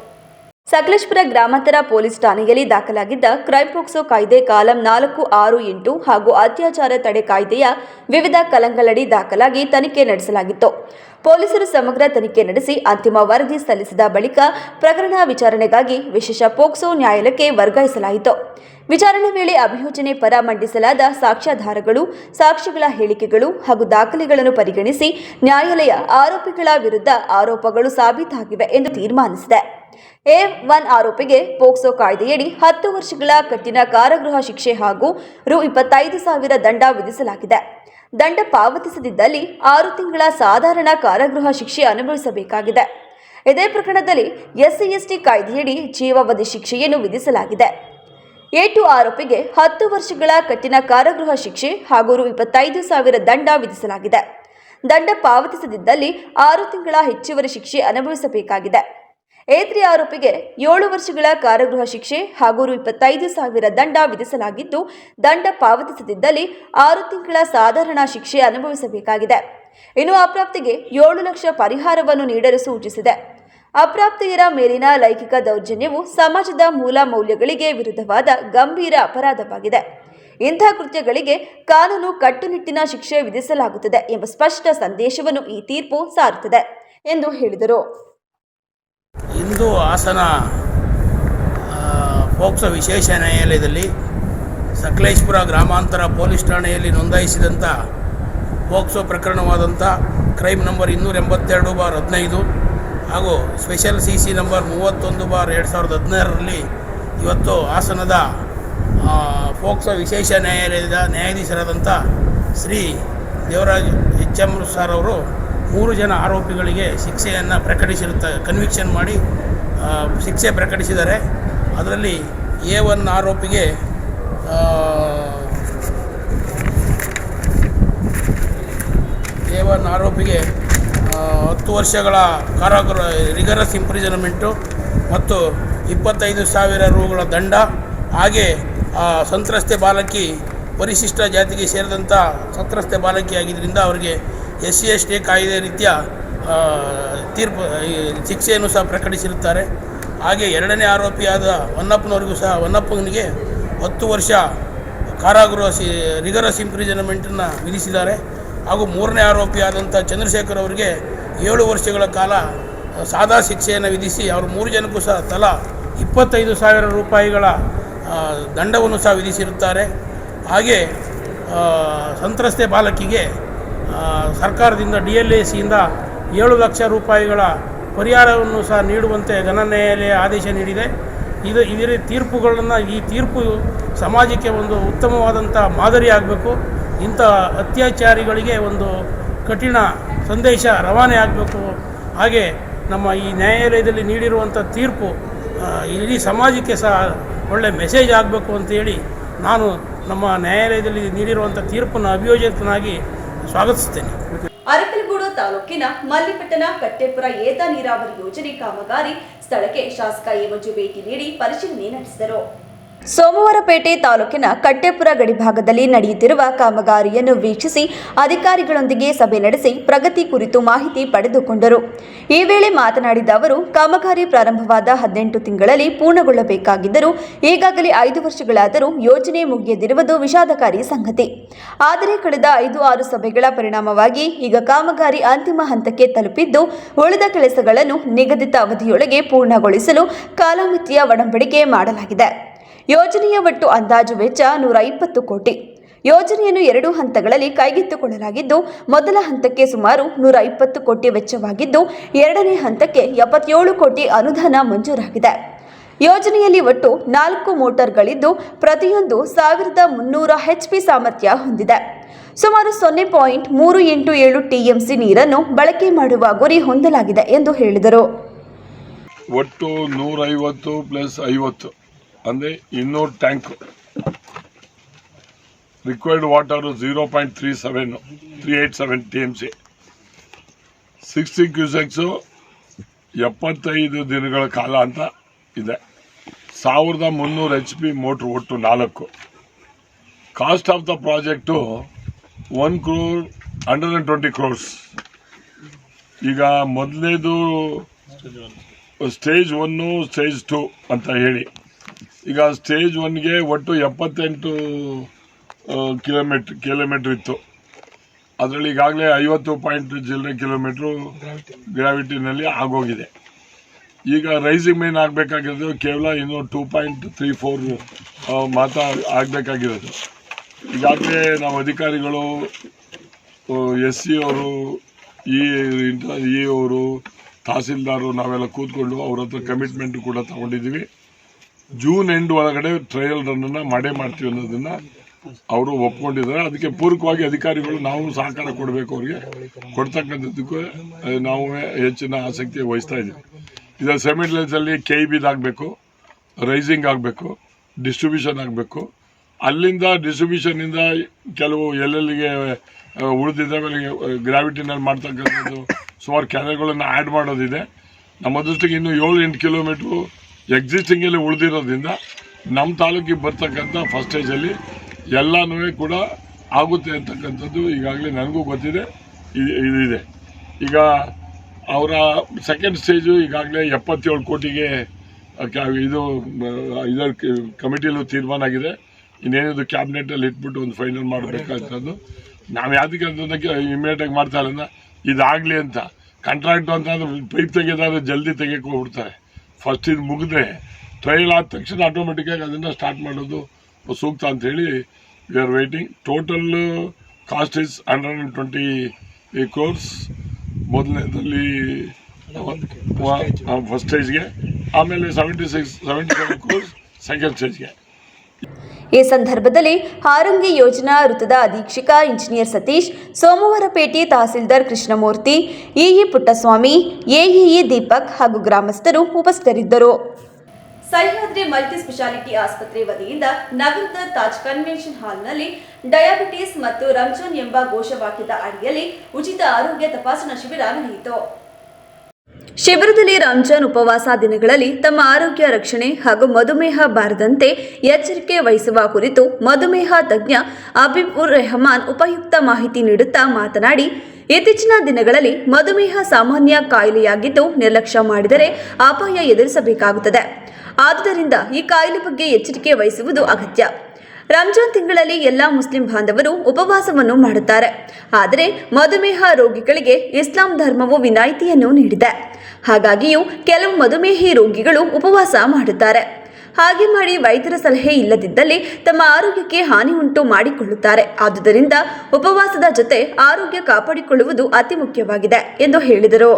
ಸಕಲೇಶಪುರ ಗ್ರಾಮಾಂತರ ಪೊಲೀಸ್ ಠಾಣೆಯಲ್ಲಿ ದಾಖಲಾಗಿದ್ದ ಕ್ರೈಂ ಪೋಕ್ಸೋ ಕಾಯ್ದೆ ಕಾಲಂ 4, 6, 8 ಹಾಗೂ ಅತ್ಯಾಚಾರ ತಡೆ ಕಾಯ್ದೆಯ ವಿವಿಧ ಕಲಂಗಳಡಿ ದಾಖಲಾಗಿ ತನಿಖೆ ನಡೆಸಲಾಗಿತ್ತು. ಪೊಲೀಸರು ಸಮಗ್ರ ತನಿಖೆ ನಡೆಸಿ ಅಂತಿಮ ವರದಿ ಸಲ್ಲಿಸಿದ ಬಳಿಕ ಪ್ರಕರಣ ವಿಚಾರಣೆಗಾಗಿ ವಿಶೇಷ ಪೋಕ್ಸೋ ನ್ಯಾಯಾಲಯಕ್ಕೆ ವರ್ಗಾಯಿಸಲಾಯಿತು. ವಿಚಾರಣೆ ವೇಳೆ ಅಭಿಯೋಜನೆ ಪರ ಮಂಡಿಸಲಾದ ಸಾಕ್ಷ್ಯಾಧಾರಗಳು, ಸಾಕ್ಷಿಗಳ ಹೇಳಿಕೆಗಳು ಹಾಗೂ ದಾಖಲೆಗಳನ್ನು ಪರಿಗಣಿಸಿ ನ್ಯಾಯಾಲಯ ಆರೋಪಿಗಳ ವಿರುದ್ಧ ಆರೋಪಗಳು ಸಾಬೀತಾಗಿವೆ ಎಂದು ತೀರ್ಮಾನಿಸಿದೆ. A1 ಆರೋಪಿಗೆ ಪೋಕ್ಸೋ ಕಾಯ್ದೆಯಡಿ 10 ವರ್ಷಗಳ ಕಠಿಣ ಕಾರಾಗೃಹ ಶಿಕ್ಷೆ ಹಾಗೂ ರು. 25,000 ದಂಡ ವಿಧಿಸಲಾಗಿದೆ. ದಂಡ ಪಾವತಿಸದಿದ್ದಲ್ಲಿ 6 ತಿಂಗಳ ಸಾಧಾರಣ ಕಾರಾಗೃಹ ಶಿಕ್ಷೆ ಅನುಭವಿಸಬೇಕಾಗಿದೆ. ಇದೇ ಪ್ರಕರಣದಲ್ಲಿ SC/ST ಕಾಯ್ದೆಯಡಿ ಜೀವಾವಧಿ ಶಿಕ್ಷೆಯನ್ನು ವಿಧಿಸಲಾಗಿದೆ. A2 ಆರೋಪಿಗೆ 10 ವರ್ಷಗಳ ಕಠಿಣ ಕಾರಾಗೃಹ ಶಿಕ್ಷೆ ಹಾಗೂ ರು. 25,000 ದಂಡ ವಿಧಿಸಲಾಗಿದೆ. ದಂಡ ಪಾವತಿಸದಿದ್ದಲ್ಲಿ 6 ತಿಂಗಳ ಹೆಚ್ಚುವರಿ ಶಿಕ್ಷೆ ಅನುಭವಿಸಬೇಕಾಗಿದೆ. A3 ಆರೋಪಿಗೆ 7 ವರ್ಷಗಳ ಕಾರಾಗೃಹ ಶಿಕ್ಷೆ ಹಾಗೂ ರು. 25,000 ದಂಡ ವಿಧಿಸಲಾಗಿದ್ದು, ದಂಡ ಪಾವತಿಸದಿದ್ದಲ್ಲಿ 6 ತಿಂಗಳ ಸಾಧಾರಣ ಶಿಕ್ಷೆ ಅನುಭವಿಸಬೇಕಾಗಿದೆ. ಇನ್ನು ಅಪ್ರಾಪ್ತಿಗೆ 7 ಲಕ್ಷ ಪರಿಹಾರವನ್ನು ನೀಡಲು ಸೂಚಿಸಿದೆ. ಅಪ್ರಾಪ್ತೆಯರ ಮೇಲಿನ ಲೈಂಗಿಕ ದೌರ್ಜನ್ಯವು ಸಮಾಜದ ಮೂಲ ಮೌಲ್ಯಗಳಿಗೆ ವಿರುದ್ಧವಾದ ಗಂಭೀರ ಅಪರಾಧವಾಗಿದೆ. ಇಂಥ ಕೃತ್ಯಗಳಿಗೆ ಕಾನೂನು ಕಟ್ಟುನಿಟ್ಟಿನ ಶಿಕ್ಷೆ ವಿಧಿಸಲಾಗುತ್ತದೆ ಎಂಬ ಸ್ಪಷ್ಟ ಸಂದೇಶವನ್ನು ಈ ತೀರ್ಪು ಸಾರುತ್ತದೆ ಎಂದು ಹೇಳಿದರು. ಇಂದು ಹಾಸನ ಪೋಕ್ಸೋ ವಿಶೇಷ ನ್ಯಾಯಾಲಯದಲ್ಲಿ ಸಕಲೇಶಪುರ ಗ್ರಾಮಾಂತರ ಪೊಲೀಸ್ ಠಾಣೆಯಲ್ಲಿ ನೋಂದಾಯಿಸಿದಂಥ ಪೋಕ್ಸೋ ಪ್ರಕರಣವಾದಂಥ ಕ್ರೈಮ್ ನಂಬರ್ 282/15 ಹಾಗೂ ಸ್ಪೆಷಲ್ CC ನಂಬರ್ 31/2016ರಲ್ಲಿ ಇವತ್ತು ಹಾಸನದ ಪೋಕ್ಸೋ ವಿಶೇಷ ನ್ಯಾಯಾಲಯದ ನ್ಯಾಯಾಧೀಶರಾದಂಥ ಶ್ರೀ ದೇವರಾಜ್ HM ಸರ್ ಅವರು 3 ಜನ ಆರೋಪಿಗಳಿಗೆ ಶಿಕ್ಷೆಯನ್ನು ಕನ್ವಿಕ್ಷನ್ ಮಾಡಿ ಶಿಕ್ಷೆ ಪ್ರಕಟಿಸಿದ್ದಾರೆ. ಅದರಲ್ಲಿ A1 ಆರೋಪಿಗೆ 10 ವರ್ಷಗಳ ಕಾರಾಗೃಹ ರಿಗರಸ್ ಇಂಪ್ರಿಸನ್ಮೆಂಟು ಮತ್ತು 25,000 ರೂಗಳ ದಂಡ, ಹಾಗೆ ಸಂತ್ರಸ್ತೆ ಬಾಲಕಿ ಪರಿಶಿಷ್ಟ ಜಾತಿಗೆ ಸೇರಿದಂಥ ಸಂತ್ರಸ್ತೆ ಬಾಲಕಿಯಾಗಿದ್ದರಿಂದ ಅವರಿಗೆ SC/ST ಕಾಯ್ದೆ ರೀತಿಯ ಶಿಕ್ಷೆಯನ್ನು ಸಹ ಪ್ರಕಟಿಸಿರುತ್ತಾರೆ. ಹಾಗೆ 2ನೇ ಆರೋಪಿಯಾದ ಹೊನ್ನಪ್ಪನವರಿಗೂ ಸಹ ಹೊನ್ನಪ್ಪನಿಗೆ 10 ವರ್ಷ ಕಾರಾಗೃಹ ರಿಗರಸ್ ಇಂಪ್ರಿಸನ್ಮೆಂಟನ್ನು ವಿಧಿಸಿದ್ದಾರೆ. ಹಾಗೂ 3ನೇ ಆರೋಪಿಯಾದಂಥ ಚಂದ್ರಶೇಖರ್ ಅವರಿಗೆ 7 ವರ್ಷಗಳ ಕಾಲ ಸಾದಾ ಶಿಕ್ಷೆಯನ್ನು ವಿಧಿಸಿ ಅವರು 3 ಜನಕ್ಕೂ ಸಹ ತಲಾ 25,000 ರೂಪಾಯಿಗಳ ದಂಡವನ್ನು ಸಹ ವಿಧಿಸಿರುತ್ತಾರೆ. ಹಾಗೆ ಸಂತ್ರಸ್ತೆ ಬಾಲಕಿಗೆ ಸರ್ಕಾರದಿಂದ DLACಯಿಂದ 7 ಲಕ್ಷ ರೂಪಾಯಿಗಳ ಪರಿಹಾರವನ್ನು ಸಹ ನೀಡುವಂತೆ ಘನ ನ್ಯಾಯಾಲಯ ಆದೇಶ ನೀಡಿದೆ. ಇದರ ತೀರ್ಪುಗಳನ್ನು ಈ ತೀರ್ಪು ಸಮಾಜಕ್ಕೆ ಒಂದು ಉತ್ತಮವಾದಂಥ ಮಾದರಿ ಆಗಬೇಕು. ಇಂಥ ಅತ್ಯಾಚಾರಿಗಳಿಗೆ ಒಂದು ಕಠಿಣ ಸಂದೇಶ ರವಾನೆ ಆಗಬೇಕು. ಹಾಗೆ ನಮ್ಮ ಈ ನ್ಯಾಯಾಲಯದಲ್ಲಿ ನೀಡಿರುವಂಥ ತೀರ್ಪು ಇಡೀ ಸಮಾಜಕ್ಕೆ ಸಹ ಒಳ್ಳೆ ಮೆಸೇಜ್ ಆಗಬೇಕು ಅಂತೇಳಿ ನಾನು ನಮ್ಮ ನ್ಯಾಯಾಲಯದಲ್ಲಿ ನೀಡಿರುವಂಥ ತೀರ್ಪನ್ನು ಅಭಿಯೋಜಕನಾಗಿ ಸ್ವಾಗತಿಸುತ್ತೇನೆ. ಅರಕಲಗೂಡು ತಾಲೂಕಿನ ಮಲ್ಲಿಪಟ್ಟಣ ಕಟ್ಟೆಪುರ ಏತ ನೀರಾವರಿ ಯೋಜನೆ ಕಾಮಗಾರಿ ಸ್ಥಳಕ್ಕೆ ಶಾಸಕ ಎ. ಮಂಜು ಭೇಟಿ ನೀಡಿ ಪರಿಶೀಲನೆ ನಡೆಸಿದರು. ಸೋಮವಾರಪೇಟೆ ತಾಲೂಕಿನ ಕಟ್ಟೆಪುರ ಗಡಿಭಾಗದಲ್ಲಿ ನಡೆಯುತ್ತಿರುವ ಕಾಮಗಾರಿಯನ್ನು ವೀಕ್ಷಿಸಿ ಅಧಿಕಾರಿಗಳೊಂದಿಗೆ ಸಭೆ ನಡೆಸಿ ಪ್ರಗತಿ ಕುರಿತು ಮಾಹಿತಿ ಪಡೆದುಕೊಂಡರು. ಈ ವೇಳೆ ಮಾತನಾಡಿದ ಅವರು, ಕಾಮಗಾರಿ ಪ್ರಾರಂಭವಾದ 18 ತಿಂಗಳಲ್ಲಿ ಪೂರ್ಣಗೊಳ್ಳಬೇಕಾಗಿದ್ದರೂ ಈಗಾಗಲೇ 5 ವರ್ಷಗಳಾದರೂ ಯೋಜನೆ ಮುಗಿಯದಿರುವುದು ವಿಷಾದಕಾರಿ ಸಂಗತಿ. ಆದರೆ ಕಳೆದ 5-6 ಸಭೆಗಳ ಪರಿಣಾಮವಾಗಿ ಈಗ ಕಾಮಗಾರಿ ಅಂತಿಮ ಹಂತಕ್ಕೆ ತಲುಪಿದ್ದು, ಉಳಿದ ಕೆಲಸಗಳನ್ನು ನಿಗದಿತ ಅವಧಿಯೊಳಗೆ ಪೂರ್ಣಗೊಳಿಸಲು ಕಾಲಮಿತಿಯ ಒಡಂಬಡಿಕೆ ಮಾಡಲಾಗಿದೆ. ಯೋಜನೆಯ ಒಟ್ಟು ಅಂದಾಜು ವೆಚ್ಚ 120 ಕೋಟಿ. ಯೋಜನೆಯನ್ನು 2 ಹಂತಗಳಲ್ಲಿ ಕೈಗೆತ್ತಿಕೊಳ್ಳಲಾಗಿದ್ದು, ಮೊದಲ ಹಂತಕ್ಕೆ ಸುಮಾರು 120 ಕೋಟಿ ವೆಚ್ಚವಾಗಿದ್ದು, ಎರಡನೇ ಹಂತಕ್ಕೆ 77 ಕೋಟಿ ಅನುದಾನ ಮಂಜೂರಾಗಿದೆ. ಯೋಜನೆಯಲ್ಲಿ ಒಟ್ಟು 4 ಮೋಟಾರ್ಗಳಿದ್ದು, ಪ್ರತಿಯೊಂದು 1300 HP ಸಾಮರ್ಥ್ಯ ಹೊಂದಿದೆ. ಸುಮಾರು 0.387 TMC ನೀರನ್ನು ಬಳಕೆ ಮಾಡುವ ಗುರಿ ಹೊಂದಲಾಗಿದೆ ಎಂದು ಹೇಳಿದರು. ಒಟ್ಟು 150 ಪ್ಲಸ್ 50 ಅಂದರೆ 200 tank. Required water 0.37 TMC. 60 cusecs 75 ದಿನಗಳ ಕಾಲ ಅಂತ ಇದೆ. 1300 HP ಮೋಟ್ರ್ ಒಟ್ಟು 4. Cost of the project 120 crores. ಈಗ ಮೊದಲನೇದು ಸ್ಟೇಜ್ 1, ಸ್ಟೇಜ್ 2 ಅಂತ ಹೇಳಿ, ಈಗ ಸ್ಟೇಜ್ 1ಗೆ ಒಟ್ಟು 78 ಕಿಲೋಮೀಟ್ರ್ ಇತ್ತು. ಅದರಲ್ಲಿ ಈಗಾಗಲೇ 50 ಕಿಲೋಮೀಟ್ರು ಗ್ರಾವಿಟಿನಲ್ಲಿ ಆಗೋಗಿದೆ. ಈಗ ರೈಸಿಂಗ್ ಮೇನ್ ಆಗಬೇಕಾಗಿರೋದು ಕೇವಲ ಇನ್ನು 2.34 ಮಾತ್ರ ಆಗಬೇಕಾಗಿರೋದು. ಈಗಾಗಲೇ ನಾವು ಅಧಿಕಾರಿಗಳು, SC ಅವರು, ಇ ಅವರು, ತಹಸೀಲ್ದಾರು ನಾವೆಲ್ಲ ಕೂತ್ಕೊಂಡು ಅವ್ರ ಹತ್ರ ಕಮಿಟ್ಮೆಂಟ್ ಕೂಡ ತಗೊಂಡಿದ್ದೀವಿ. ಜೂನ್ ಎಂಡ್ ಒಳಗಡೆ ಟ್ರಯಲ್ ರನ್ನನ್ನು ಮಾಡ್ತೀವಿ ಅನ್ನೋದನ್ನು ಅವರು ಒಪ್ಕೊಂಡಿದ್ದಾರೆ. ಅದಕ್ಕೆ ಪೂರಕವಾಗಿ ಅಧಿಕಾರಿಗಳು ನಾವು ಸಹಕಾರ ಕೊಡಬೇಕು, ಅವ್ರಿಗೆ ಕೊಡ್ತಕ್ಕಂಥದ್ದಕ್ಕೂ ನಾವು ಹೆಚ್ಚಿನ ಆಸಕ್ತಿ ವಹಿಸ್ತಾ ಇದ್ದೀವಿ. ಇದರ ಸೆಮೆಂಟ್ ಲೈನ್ಸಲ್ಲಿ KEBದಾಗಬೇಕು, ರೈಸಿಂಗ್ ಆಗಬೇಕು, ಡಿಸ್ಟ್ರಿಬ್ಯೂಷನ್ ಆಗಬೇಕು. ಅಲ್ಲಿಂದ ಡಿಸ್ಟ್ರಿಬ್ಯೂಷನ್ನಿಂದ ಕೆಲವು ಎಲ್ಲೆಲ್ಲಿಗೆ ಉಳಿದಿದ್ದಾವೆ ಗ್ರಾವಿಟಿನಲ್ಲಿ ಮಾಡ್ತಕ್ಕಂಥದ್ದು ಸುಮಾರು ಕ್ಯಾನಲ್ಗಳನ್ನು ಆ್ಯಡ್ ಮಾಡೋದಿದೆ. ನಮ್ಮ ದೃಷ್ಟಿಗೆ ಇನ್ನು 7-8 ಕಿಲೋಮೀಟ್ರು ಎಕ್ಸಿಸ್ಟಿಂಗಲ್ಲಿ ಉಳಿದಿರೋದ್ರಿಂದ ನಮ್ಮ ತಾಲೂಕಿಗೆ ಬರ್ತಕ್ಕಂಥ ಫಸ್ಟ್ ಸ್ಟೇಜಲ್ಲಿ ಎಲ್ಲನೂ ಕೂಡ ಆಗುತ್ತೆ ಅಂತಕ್ಕಂಥದ್ದು ಈಗಾಗಲೇ ನನಗೂ ಗೊತ್ತಿದೆ, ಇದಿದೆ. ಈಗ ಅವರ ಸೆಕೆಂಡ್ ಸ್ಟೇಜು ಈಗಾಗಲೇ 77 ಕೋಟಿಗೆ ಇದರ ಕಮಿಟಿಯಲ್ಲೂ ತೀರ್ಮಾನ ಆಗಿದೆ. ಇನ್ನೇನಿದು ಕ್ಯಾಬಿನೆಟಲ್ಲಿ ಇಟ್ಬಿಟ್ಟು ಒಂದು ಫೈನಲ್ ಮಾಡಬೇಕಾಗ್ತದ್ದು. ನಾವು ಯಾವುದಕ್ಕೆ ಅಂತಂದಕ್ಕೆ ಇಮಿಡಿಯೇಟಾಗಿ ಮಾಡ್ತಾ ಇಲ್ಲ, ಇದಾಗಲಿ ಅಂತ. ಕಾಂಟ್ರಾಕ್ಟು ಅಂತಂದ್ರೆ ಪೈಪ್ ತೆಗೆದಾದ್ರೆ ಜಲ್ದಿ ತೆಗೆಯಕ್ಕೆ ಹೋಗ್ಬಿಡ್ತಾರೆ. ಫಸ್ಟ್ ಇದು ಮುಗಿದ್ರೆ ಟ್ರಯಲ್ ಆದ ತಕ್ಷಣ ಆಟೋಮೆಟಿಕ್ಕಾಗಿ ಅದನ್ನು ಸ್ಟಾರ್ಟ್ ಮಾಡೋದು ಸೂಕ್ತ ಅಂಥೇಳಿ we are waiting. Total cost is 120 crores ಮೊದಲನೇದಲ್ಲಿ ಫಸ್ಟ್ ಸ್ಟೇಜ್ಗೆ, ಆಮೇಲೆ 77 crores ಸೆಕೆಂಡ್ ಸ್ಟೇಜ್ಗೆ. ಈ ಸಂದರ್ಭದಲ್ಲಿ ಹಾರಂಗಿ ಯೋಜನಾ ವೃತ್ತದ ಅಧೀಕ್ಷಕ engineer Satish, Somwarpet tahsildar Krishnamurthy, EE Puttaswamy, AEE Deepak ಹಾಗೂ ಗ್ರಾಮಸ್ಥರು ಉಪಸ್ಥಿತರಿದ್ದರು. ಸಹ್ಯಾದ್ರಿ ಮಲ್ಟಿ ಸ್ಪೆಷಾಲಿಟಿ ಆಸ್ಪತ್ರೆ ವತಿಯಿಂದ ನಗರದ ತಾಜ್ ಕನ್ವೆನ್ಷನ್ ಹಾಲ್ನಲ್ಲಿ ಡಯಾಬಿಟಿಸ್ ಮತ್ತು ರಂಜಾನ್ ಎಂಬ ಘೋಷವಾಕ್ಯದ ಅಡಿಯಲ್ಲಿ ಉಚಿತ ಆರೋಗ್ಯ ತಪಾಸಣಾ ಶಿಬಿರ ನಡೆಯಿತು. ಶಿಬಿರದಲ್ಲಿ ರಂಜಾನ್ ಉಪವಾಸ ದಿನಗಳಲ್ಲಿ ತಮ್ಮ ಆರೋಗ್ಯ ರಕ್ಷಣೆ ಹಾಗೂ ಮಧುಮೇಹ ಬಾರದಂತೆ ಎಚ್ಚರಿಕೆ ವಹಿಸುವ ಕುರಿತು ಮಧುಮೇಹ ತಜ್ಞ ಅಬೀಬುರ್ ರೆಹಮಾನ್ ಉಪಯುಕ್ತ ಮಾಹಿತಿ ನೀಡುತ್ತಾ ಮಾತನಾಡಿ, ಇತ್ತೀಚಿನ ದಿನಗಳಲ್ಲಿ ಮಧುಮೇಹ ಸಾಮಾನ್ಯ ಕಾಯಿಲೆಯಾಗಿದ್ದು ನಿರ್ಲಕ್ಷ್ಯ ಮಾಡಿದರೆ ಅಪಾಯ ಎದುರಿಸಬೇಕಾಗುತ್ತದೆ. ಆದುದರಿಂದ ಈ ಕಾಯಿಲೆ ಬಗ್ಗೆ ಎಚ್ಚರಿಕೆ ವಹಿಸುವುದು ಅಗತ್ಯ. ರಂಜಾನ್ ತಿಂಗಳಲ್ಲಿ ಎಲ್ಲ ಮುಸ್ಲಿಂ ಬಾಂಧವರು ಉಪವಾಸವನ್ನು ಮಾಡುತ್ತಾರೆ. ಆದರೆ ಮಧುಮೇಹ ರೋಗಿಗಳಿಗೆ ಇಸ್ಲಾಂ ಧರ್ಮವು ವಿನಾಯಿತಿಯನ್ನು ನೀಡಿದೆ. ಹಾಗಾಗಿಯೂ ಕೆಲವು ಮಧುಮೇಹಿ ರೋಗಿಗಳು ಉಪವಾಸ ಮಾಡುತ್ತಾರೆ. ಹಾಗೆ ಮಾಡಿ ವೈದ್ಯರ ಸಲಹೆ ಇಲ್ಲದಿದ್ದಲ್ಲಿ ತಮ್ಮ ಆರೋಗ್ಯಕ್ಕೆ ಹಾನಿ ಉಂಟು ಮಾಡಿಕೊಳ್ಳುತ್ತಾರೆ. ಆದುದರಿಂದ ಉಪವಾಸದ ಜೊತೆ ಆರೋಗ್ಯ ಕಾಪಾಡಿಕೊಳ್ಳುವುದು ಅತಿ ಮುಖ್ಯವಾಗಿದೆ ಎಂದು ಹೇಳಿದರು.